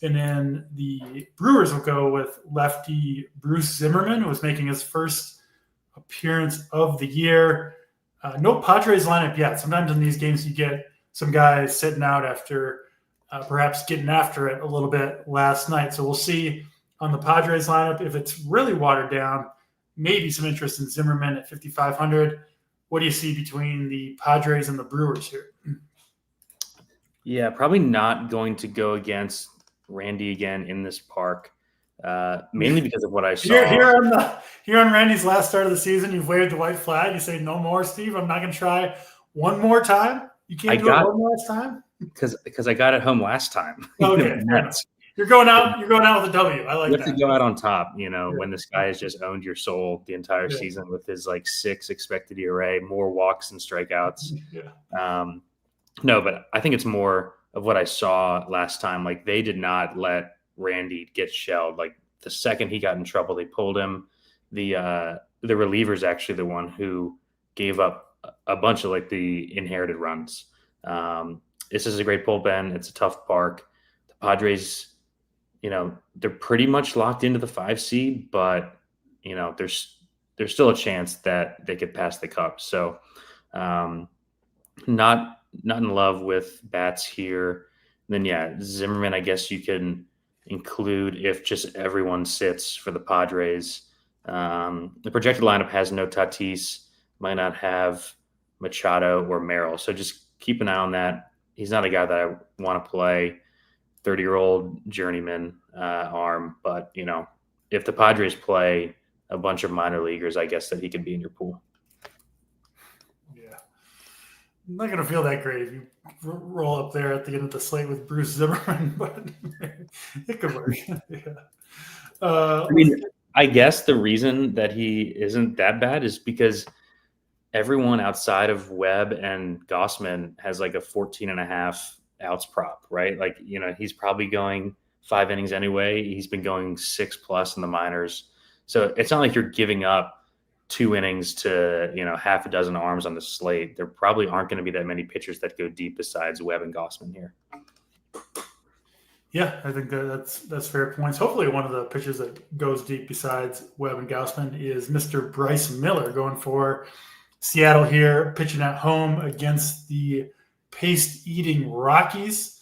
And then the Brewers will go with lefty Bruce Zimmerman, who was making his first appearance of the year. No Padres lineup yet. Sometimes in these games you get some guys sitting out after perhaps getting after it a little bit last night. So we'll see on the Padres lineup if it's really watered down. Maybe some interest in Zimmerman at 5,500. What do you see between the Padres and the Brewers here? Yeah, probably not going to go against Randy again in this park, mainly because of what I saw. Here on Randy's last start of the season, you've waved the white flag. You say, no more, Steve. I'm not going to try one more time. You can't do it one last time? Because I got it home last time. Okay. You're going out with a W. I like that. You have to go out on top, when this guy has just owned your soul the entire season with his 6 expected ERA, more walks than strikeouts. Yeah. No, but I think it's more of what I saw last time. Like, they did not let Randy get shelled. Like, the second he got in trouble, they pulled him. The reliever is actually the one who gave up a bunch of the inherited runs. This is a great bullpen. It's a tough park. The Padres, they're pretty much locked into the 5 seed, but there's still a chance that they could pass the cup. So not in love with bats here. Then, yeah, Zimmerman, I guess you can include if just everyone sits for the Padres. The projected lineup has no Tatis, might not have Machado or Merrill. So just keep an eye on that. He's not a guy that I want to play. 30-year-old journeyman arm. But, if the Padres play a bunch of minor leaguers, I guess that he could be in your pool. Yeah. I'm not going to feel that great if you roll up there at the end of the slate with Bruce Zimmerman, but it could work. Yeah. I guess the reason that he isn't that bad is because everyone outside of Webb and Gossman has like a 14.5 outs prop, right? Like, he's probably going 5 innings anyway. He's been going 6+ in the minors. So it's not like you're giving up 2 innings to, half a dozen arms on the slate. There probably aren't going to be that many pitchers that go deep besides Webb and Gossman here. Yeah, I think that's fair points. Hopefully one of the pitchers that goes deep besides Webb and Gausman is Mr. Bryce Miller, going for Seattle here, pitching at home against the paste-eating Rockies.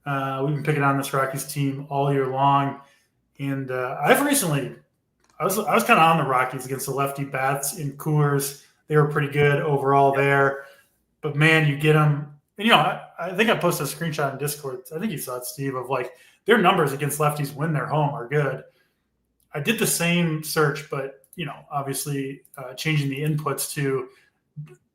We've been picking on this Rockies team all year long, and I was kind of on the Rockies against the lefty bats in Coors. They were pretty good overall there, but man, you get them. And, I think I posted a screenshot in Discord. I think you saw it, Steve, of like their numbers against lefties when they're home are good. I did the same search, but, obviously changing the inputs to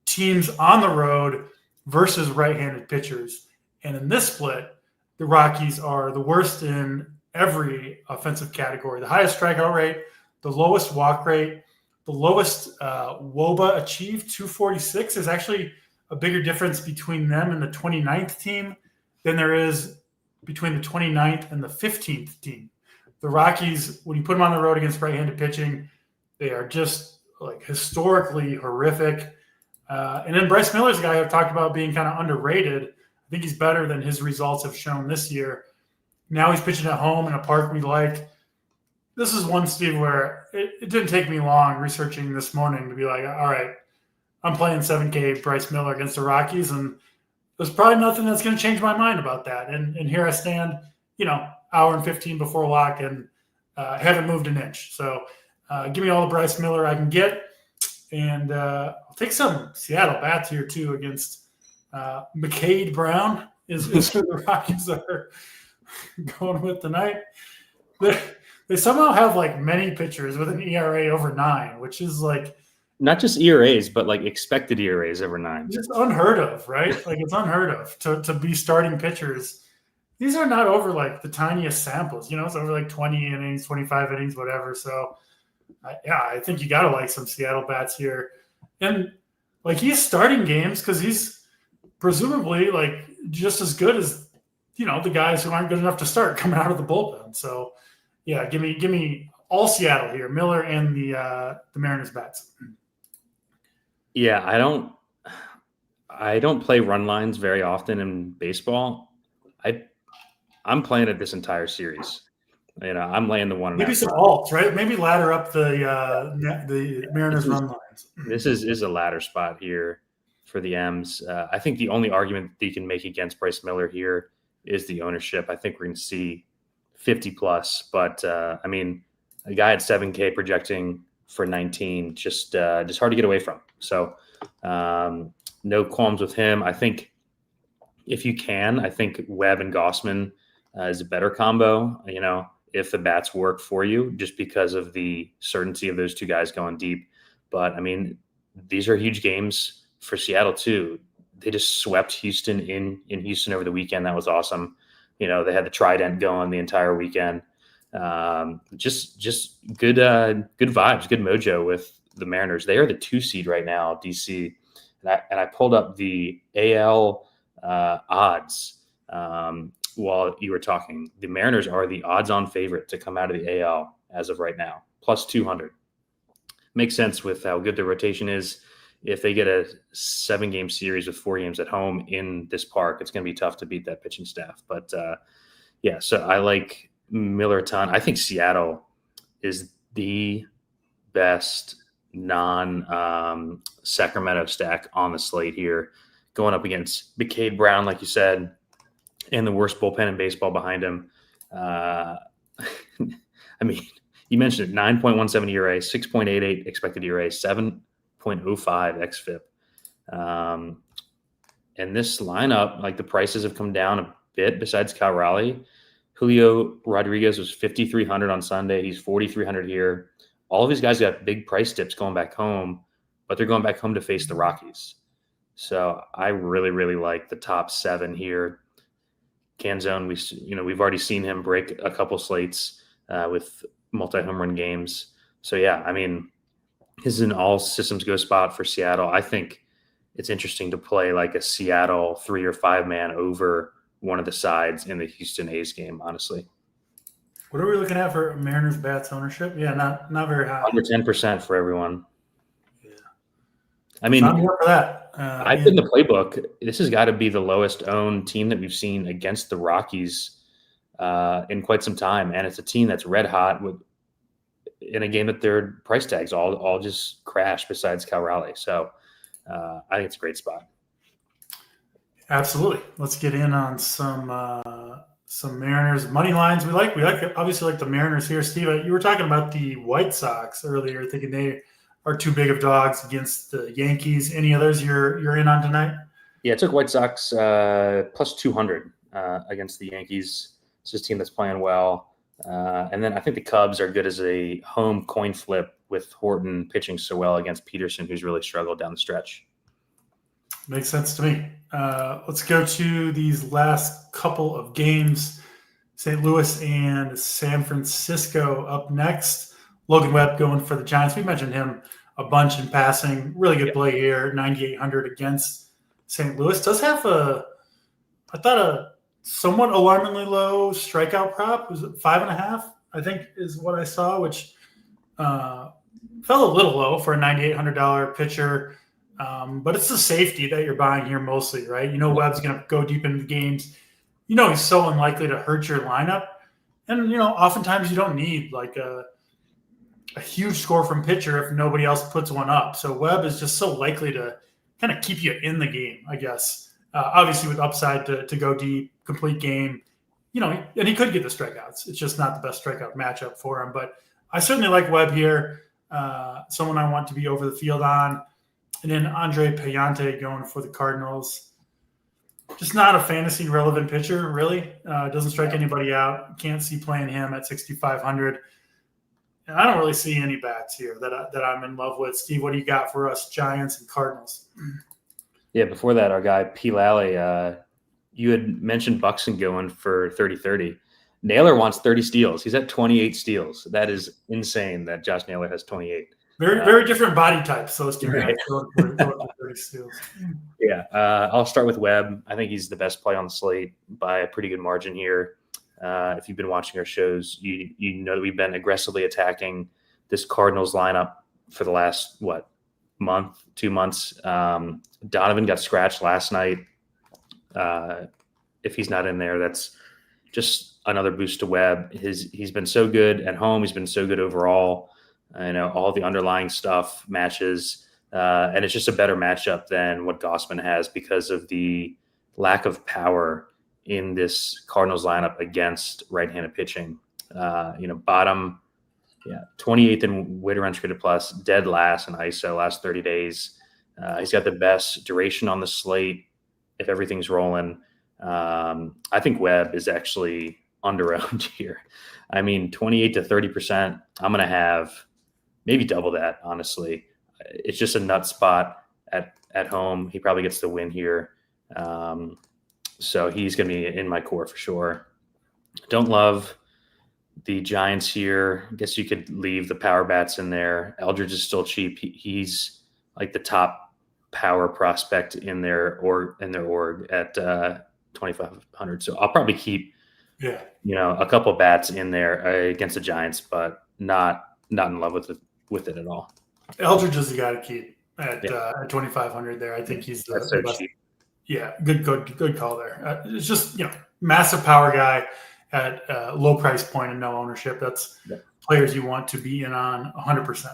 teams on the road versus right-handed pitchers. And in this split, the Rockies are the worst in every offensive category. The highest strikeout rate, the lowest walk rate, the lowest WOBA achieved, 246, is actually a bigger difference between them and the 29th team than there is between the 29th and the 15th team. The Rockies, when you put them on the road against right-handed pitching, they are just like historically horrific. And then Bryce Miller's a guy I've talked about being kind of underrated. I think he's better than his results have shown this year. Now he's pitching at home in a park we like. This is one, Steve, where it didn't take me long researching this morning to be like, all right, I'm playing 7K Bryce Miller against the Rockies, and there's probably nothing that's going to change my mind about that. And here I stand, hour and 15 before lock, and haven't moved an inch. So give me all the Bryce Miller I can get, and I'll take some Seattle bats here too against McCade Brown is who the Rockies are going with tonight. They somehow have like many pitchers with an ERA over 9, which is like not just ERAs, but like expected ERAs over 9. It's unheard of, right? Like it's unheard of to be starting pitchers. These are not over like the tiniest samples, it's over like 20 innings, 25 innings, whatever. So I think you got to like some Seattle bats here. And like he's starting games because he's presumably like just as good as, the guys who aren't good enough to start coming out of the bullpen. So yeah, give me all Seattle here, Miller and the Mariners bats. Yeah, I don't play run lines very often in baseball. I'm playing it this entire series. I'm laying the 1.5. Maybe some alts, right? Maybe ladder up the Mariners run lines. This is a ladder spot here for the M's. I think the only argument that you can make against Bryce Miller here is the ownership. I think we're going to see 50+, but a guy at 7K projecting for 19, just hard to get away from. So no qualms with him. I think if you can, I think Webb and Gossman is a better combo, if the bats work for you, just because of the certainty of those two guys going deep. But these are huge games for Seattle too. They just swept Houston in Houston over the weekend. That was awesome. They had the trident going the entire weekend. Just good vibes, good mojo with the Mariners. They are the 2 seed right now, DC. And I pulled up the AL odds while you were talking. The Mariners are the odds-on favorite to come out of the AL as of right now, plus 200. Makes sense with how good their rotation is. If they get a 7-game series with 4 games at home in this park, it's going to be tough to beat that pitching staff. But so I like Miller a ton. I think Seattle is the best non-Sacramento stack on the slate here, going up against McCade Brown, like you said. and the worst bullpen in baseball behind him. I mean, you mentioned it, 9.17 ERA, 6.88 expected ERA, 7.05 xFIP. And this lineup, like the prices have come down a bit besides Cal Raleigh. Julio Rodriguez was 5,300 on Sunday. He's 4,300 here. All of these guys got big price dips going back home, but they're going back home to face the Rockies. So I really, really like the top 7 here. Canzone, we've already seen him break a couple slates with multi-home run games. So yeah, I mean, this is an all systems go spot for Seattle. I think it's interesting to play like a Seattle 3 or 5 man over one of the sides in the Houston A's game, honestly. What are we looking at for Mariners bats ownership? Yeah, not very high. Under 10% for everyone. Yeah. I mean, for that. I've been the playbook. This has got to be the lowest owned team that we've seen against the Rockies in quite some time. And it's a team that's red hot in a game that their price tags all just crash besides Cal Raleigh. So I think it's a great spot. Absolutely. Let's get in on some Mariners money lines. We obviously like the Mariners here. Steve, you were talking about the White Sox earlier, thinking they are too big of dogs against the Yankees. Any others you're in on tonight? Yeah, I took White Sox plus 200 against the Yankees. It's just a team that's playing well. And then I think the Cubs are good as a home coin flip with Horton pitching so well against Peterson, who's really struggled down the stretch. Makes sense to me. Let's go to these last couple of games. St. Louis and San Francisco up next. Logan Webb going for the Giants. We mentioned him a bunch in passing. Really good play here, 9,800 against St. Louis. Does have a somewhat alarmingly low strikeout prop. Was it 5.5? I think is what I saw, which fell a little low for a $9,800 pitcher. But it's the safety that you're buying here mostly, right? Webb's going to go deep into the games. He's so unlikely to hurt your lineup. And, oftentimes you don't need like a huge score from pitcher if nobody else puts one up. So Webb is just so likely to kind of keep you in the game, I guess. Obviously with upside to go deep, complete game, and he could get the strikeouts. It's just not the best strikeout matchup for him. But I certainly like Webb here. Someone I want to be over the field on. And then Andre Payante going for the Cardinals. Just not a fantasy relevant pitcher, really. Doesn't strike anybody out. Can't see playing him at 6,500. And I don't really see any bats here that I'm in love with. Steve, what do you got for us, Giants and Cardinals? Yeah, before that, our guy P. Lally, you had mentioned Buxton going for 30-30. Naylor wants 30 steals. He's at 28 steals. That is insane that Josh Naylor has 28. Very different body types, those two guys. Yeah, I'll start with Webb. I think he's the best play on the slate by a pretty good margin here. If you've been watching our shows, you know that we've been aggressively attacking this Cardinals lineup for the last, 2 months. Donovan got scratched last night. If he's not in there, that's just another boost to Webb. He's been so good at home. He's been so good overall. All the underlying stuff matches, and it's just a better matchup than what Gossman has because of the lack of power in this Cardinals lineup against right-handed pitching. Bottom, 28th in weighted runs created plus, dead last in ISO last 30 days. He's got the best duration on the slate if everything's rolling. I think Webb is actually under-owned here. 28 to 30%. I'm going to have maybe double that, honestly. It's just a nut spot at home. He probably gets the win here. So he's going to be in my core for sure. Don't love the Giants here. I guess you could leave the power bats in there. Eldridge is still cheap. He's like the top power prospect in their org at 2,500. So I'll probably keep a couple bats in there against the Giants, but not in love with it at all. Eldridge is the guy to keep at 2,500 there. I think he's the best. Cheap. Yeah, good call there. It's just massive power guy at a low price point and no ownership. That's players you want to be in on 100%.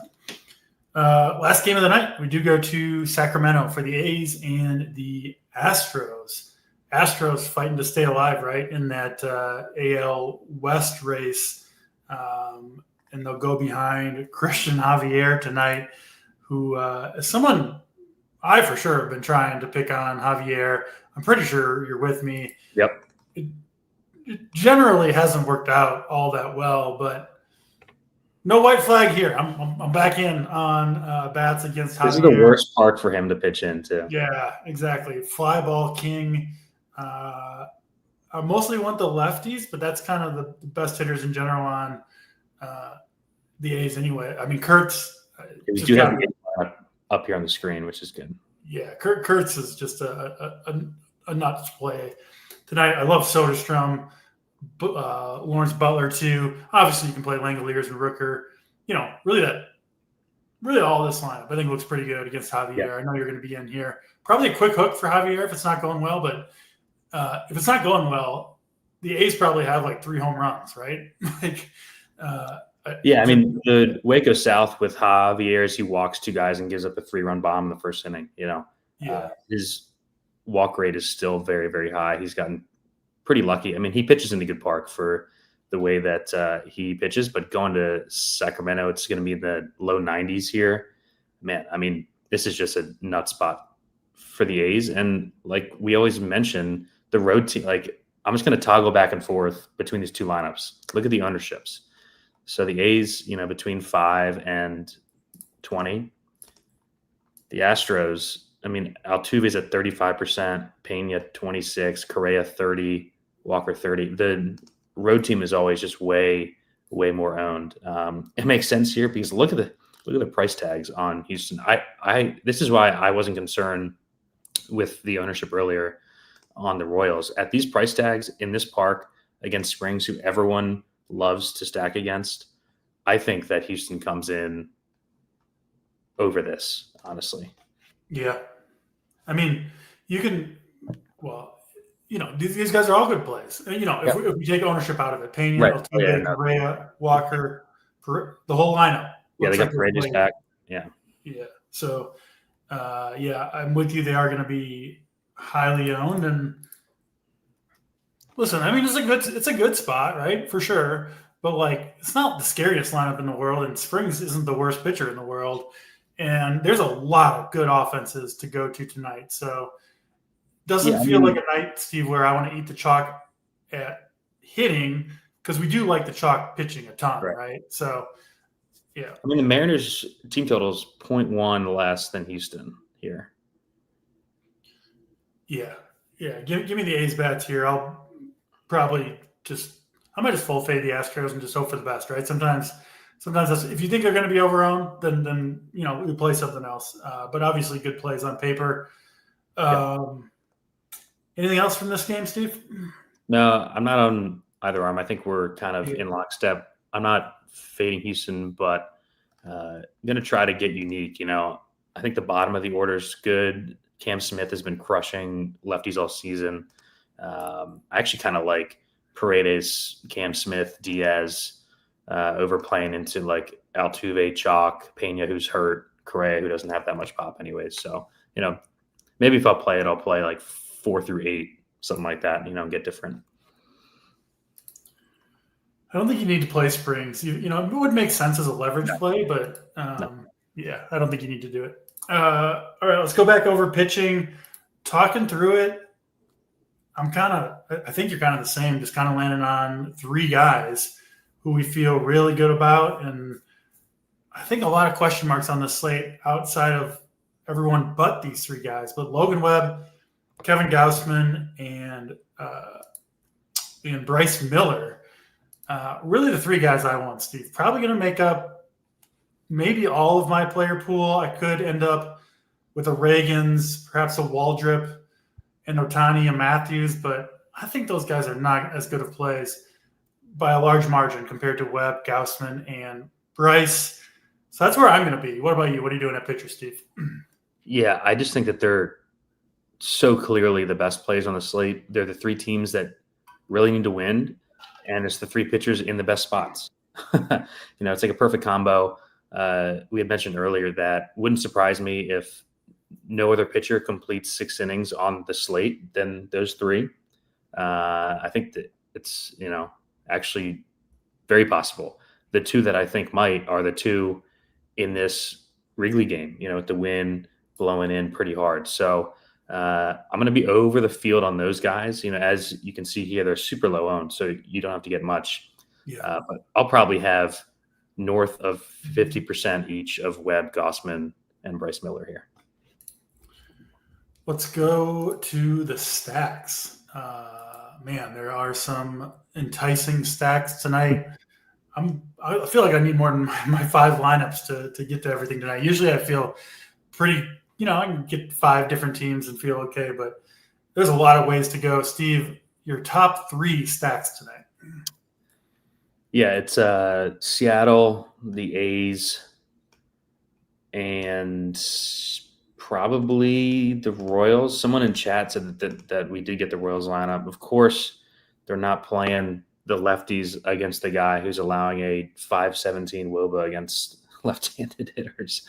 Last game of the night, we do go to Sacramento for the A's and the Astros. Astros fighting to stay alive, right, in that AL West race. And they'll go behind Christian Javier tonight, who is someone I for sure have been trying to pick on. Javier, I'm pretty sure you're with me. Yep. It generally hasn't worked out all that well, but no white flag here. I'm back in on bats against Javier. This is the worst park for him to pitch into. Yeah, exactly. Fly ball king. I mostly want the lefties, but that's kind of the best hitters in general on the A's anyway. I mean, Kurtz. We do have the game up here on the screen, which is good. Yeah, Kurtz is just a nuts play tonight. I love Soderstrom, Lawrence Butler too. Obviously, you can play Langoliers and Rooker. Really all this lineup I think looks pretty good against Javier. Yeah. I know you're going to be in here. Probably a quick hook for Javier if it's not going well, but if it's not going well, the A's probably have like 3 home runs, right? Yeah, I mean, the Waco South with Javier, he walks 2 guys and gives up a 3-run bomb in the first inning. His walk rate is still very, very high. He's gotten pretty lucky. I mean, he pitches in a good park for the way that he pitches, but going to Sacramento, it's going to be in the low 90s here. Man, I mean, this is just a nut spot for the A's. And like we always mention, the road team, like I'm just going to toggle back and forth between these 2 lineups. Look at the ownerships. So the A's, between 5 and 20. The Astros, I mean, Altuve's at 35%, Pena 26, Correa 30, Walker 30. The road team is always just way, way more owned. It makes sense here because look at the price tags on Houston. This is why I wasn't concerned with the ownership earlier on the Royals. At these price tags in this park against Springs, who everyone loves to stack against, I think that Houston comes in over this, honestly. Yeah. I mean, you can, these guys are all good plays. If we take ownership out of it, Pena, right. Correa, Walker, the whole lineup. Yeah, they got Paredes back. Yeah. Yeah. So, I'm with you. They are going to be highly owned. And listen, I mean, it's a good spot, right? For sure. But like, it's not the scariest lineup in the world, and Springs isn't the worst pitcher in the world. And there's a lot of good offenses to go to tonight. So it doesn't feel like a night, Steve, where I want to eat the chalk at hitting, because we do like the chalk pitching a ton, right? So, yeah. I mean, the Mariners team total is 0.1 less than Houston here. Yeah. Yeah. Give me the A's bats here. I'll probably I might just full fade the Astros and just hope for the best, right? Sometimes that's, if you think they're going to be overowned, then we play something else. But obviously, good plays on paper. Anything else from this game, Steve? No, I'm not on either arm. I think we're kind of in lockstep. I'm not fading Houston, but I'm going to try to get unique. I think the bottom of the order is good. Cam Smith has been crushing lefties all season. I actually kind of like Paredes, Cam Smith, Diaz overplaying into like Altuve, Chalk, Pena, who's hurt, Correa, who doesn't have that much pop anyways. So, maybe if I'll play it, I'll play like 4 through 8, something like that, and get different. I don't think you need to play Springs. It would make sense as a leverage play, but yeah, I don't think you need to do it. All right, let's go back over pitching, talking through it. I think you're kind of the same, just kind of landing on 3 guys who we feel really good about. And I think a lot of question marks on the slate outside of everyone but these 3 guys. But Logan Webb, Kevin Gausman, and Bryce Miller, really the 3 guys I want, Steve. Probably going to make up maybe all of my player pool. I could end up with a Reagans, perhaps a Waldrop, and Ohtani and Matthews, but I think those guys are not as good of plays by a large margin compared to Webb, Gausman, and Bryce. So that's where I'm going to be. What about you? What are you doing at pitcher, Steve? Yeah, I just think that they're so clearly the best plays on the slate. They're the 3 teams that really need to win, and it's the 3 pitchers in the best spots. It's like a perfect combo. We had mentioned earlier that wouldn't surprise me if no other pitcher completes 6 innings on the slate than those 3. I think that it's, actually very possible. The 2 that I think might are the 2 in this Wrigley game, with the wind blowing in pretty hard. So I'm going to be over the field on those guys. As you can see here, they're super low owned, so you don't have to get much. Yeah. But I'll probably have north of 50% each of Webb, Gossman, and Bryce Miller here. Let's go to the stacks. Man, there are some enticing stacks tonight. I feel like I need more than my 5 lineups to get to everything tonight. Usually I feel pretty, I can get 5 different teams and feel okay, but there's a lot of ways to go. Steve, your top 3 stacks tonight. Yeah, it's Seattle, the A's, and probably the Royals. Someone in chat said that we did get the Royals lineup. Of course, they're not playing the lefties against the guy who's allowing a 5.17 WOBA against left-handed hitters.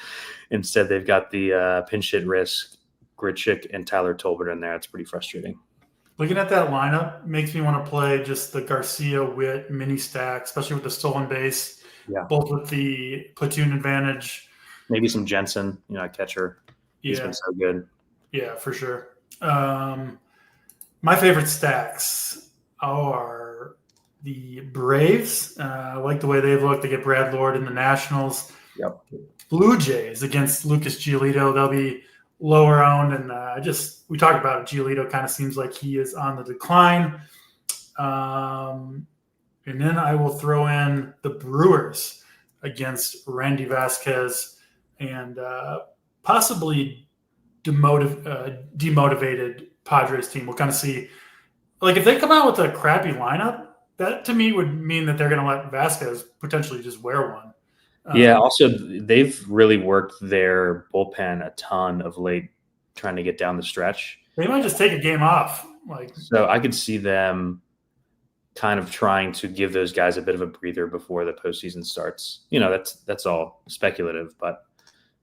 Instead, they've got the pinch hit risk, Grichuk and Tyler Tolbert in there. It's pretty frustrating. Looking at that lineup makes me want to play just the Garcia Witt mini stack, especially with the stolen base. Yeah. Both with the platoon advantage. Maybe some Jensen, catcher. He's been so good. Yeah, for sure. My favorite stacks are the Braves. I like the way they've looked. They get Brad Lord in the Nationals. Yep. Blue Jays against Lucas Giolito. They'll be lower owned, and we talked about it. Giolito kind of seems like he is on the decline. And then I will throw in the Brewers against Randy Vasquez and possibly demotivated Padres team. We'll kind of see. Like, if they come out with a crappy lineup, that to me would mean that they're going to let Vasquez potentially just wear one. Yeah, also, they've really worked their bullpen a ton of late, trying to get down the stretch. They might just take a game off. So I could see them kind of trying to give those guys a bit of a breather before the postseason starts. That's all speculative, but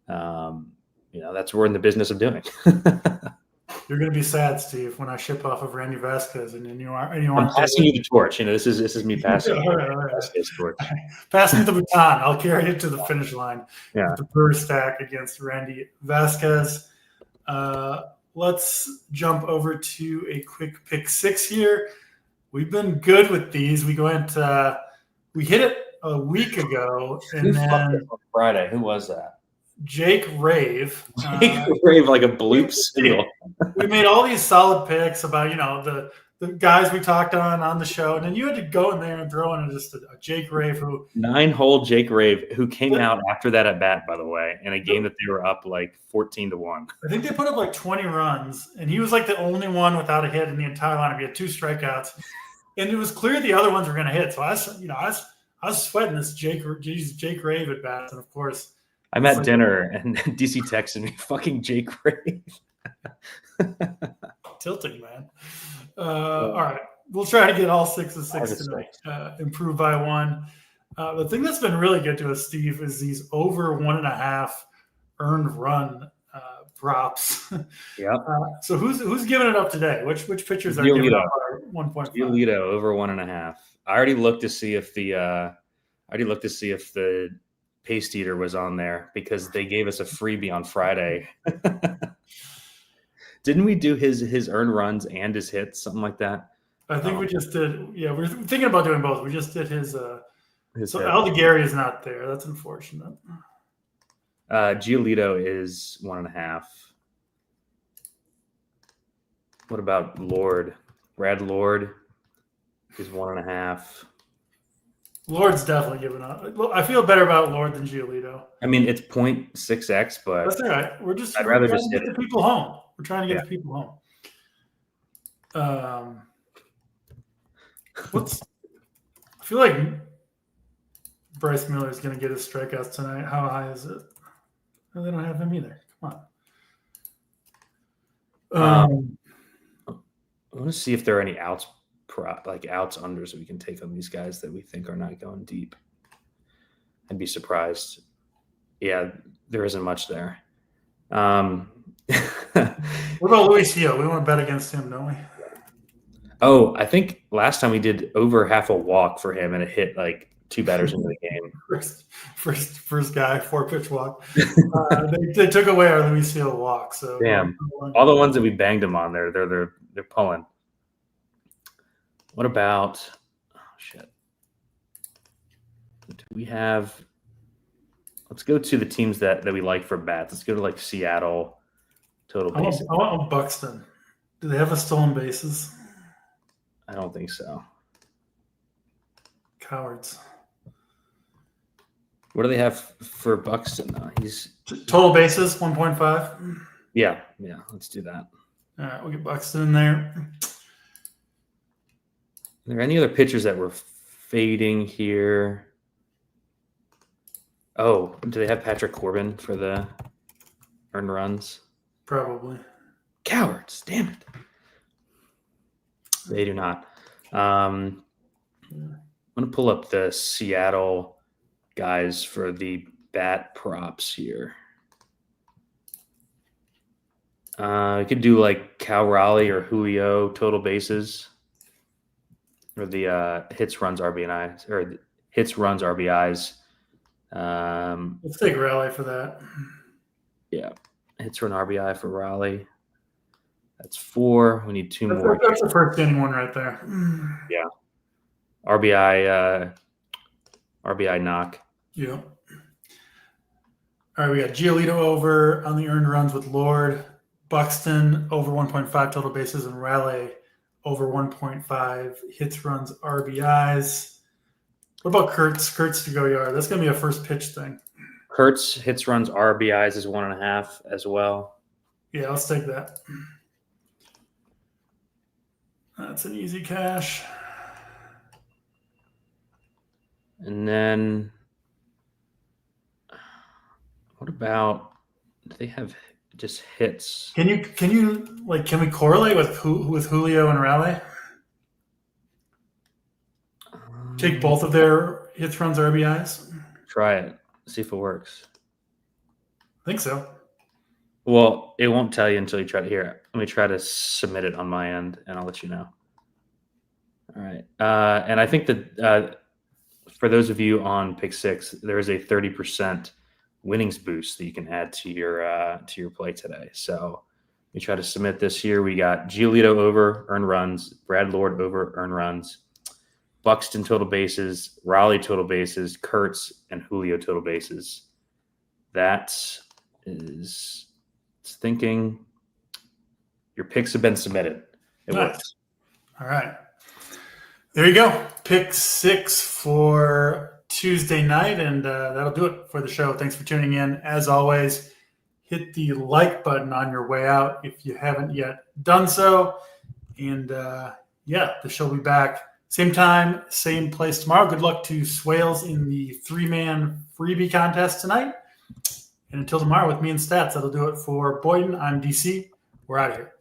that's what we're in the business of doing. You're going to be sad, Steve, when I ship off of Randy Vasquez, and you are. I'm passing you the torch. This is me passing all right. Vasquez torch. Pass me the baton. I'll carry it to the finish line. Yeah. With the Brewers stack against Randy Vasquez. Let's jump over to a quick pick 6 here. We've been good with these. We hit it a week ago, and then on Friday. Who was that? Jake Rave. Jake Rave, like a bloop seal. We made all these solid picks about the guys we talked on the show, and then you had to go in there and throw in just a Jake Rave who 9-hole Jake Rave, who came out after that at bat, by the way, in a game that they were up like 14-1. I think they put up like 20 runs, and he was like the only one without a hit in the entire lineup. He had 2 strikeouts, and it was clear the other ones were going to hit. So I was sweating this Jake Rave at bats, and of course. I'm at dinner, and DC texted me, fucking Jake Rave. Tilting, man. All right. We'll try to get all 6 of 6 tonight. Improve by 1. The thing that's been really good to us, Steve, is these over 1.5 earned run props. Yeah. So who's giving it up today? Which pitchers are giving up 1.5? Giolito over 1.5. I already looked to see if the Paste Eater was on there, because they gave us a freebie on Friday. Didn't we do his earned runs and his hits, something like that? I think we just did. Yeah, we're thinking about doing both. We just did his. So hit. Aldegari is not there. That's unfortunate. Giolito is 1.5. What about Lord? Brad Lord is 1.5. Lord's definitely giving up. I feel better about Lord than Giolito. I mean, it's 0.6x, but that's all right. I'd rather just get the people home. We're trying to get the people home. I feel like Bryce Miller is going to get his strikeouts tonight. How high is it? No, they don't have him either. Come on. I want to see if there are any outs unders that we can take on these guys that we think are not going deep. I'd be surprised. Yeah, there isn't much there. What about Luis Gil? We want to bet against him, don't we? Oh, I think last time we did over half a walk for him, and it hit like 2 batters into the game. First guy, 4-pitch walk. They took away our Luis Gil walk. So damn, all the ones that we banged him on, they're pulling. What about? Oh shit. Do we have? Let's go to the teams that we like for bats. Let's go to like Seattle. Total bases. I want Buxton. Do they have a stolen bases? I don't think so. Cowards. What do they have for Buxton though? He's total bases 1.5. Yeah. Let's do that. All right, we'll get Buxton in there. Are there any other pitchers that were fading here? Oh, do they have Patrick Corbin for the earned runs? Probably. Cowards, damn it. They do not. I'm going to pull up the Seattle guys for the bat props here. We could do like Cal Raleigh or Julio total bases, or the hits, runs, RBIs, or hits, runs, RBIs. Let's take Raleigh for that. Yeah, hits, run, RBI for Raleigh. That's 4. We need 2 more. That's the first inning one right there. Yeah. RBI knock. Yeah. All right, we got Giolito over on the earned runs with Lord, Buxton over 1.5 total bases, and Raleigh over 1.5 hits, runs, RBIs. What about Kurtz? Kurtz to go yard. That's going to be a first pitch thing. Kurtz hits, runs, RBIs is 1.5 as well. Yeah, let's take that. That's an easy cash. And then what about, do they have just hits? Can we correlate with Julio and Raleigh? Take both of their hits, runs, RBIs? Try it. See if it works. I think so. Well, it won't tell you until you try to hear it. Let me try to submit it on my end, and I'll let you know. All right. And I think that for those of you on Pick 6, there is a 30% winnings boost that you can add to your play today. So we try to submit this here. We got Giolito over earned runs, Brad Lord over earned runs, Buxton total bases, Raleigh total bases, Kurtz, and Julio total bases. That is thinking. Your picks have been submitted. It works. All right. There you go. Pick 6 for Tuesday night, and that'll do it for the show. Thanks for tuning in. As always, hit the like button on your way out if you haven't yet done so. And, the show will be back same time, same place tomorrow. Good luck to Swales in the 3-man freebie contest tonight. And until tomorrow with me and Stats, that'll do it for Boyden. I'm DC. We're out of here.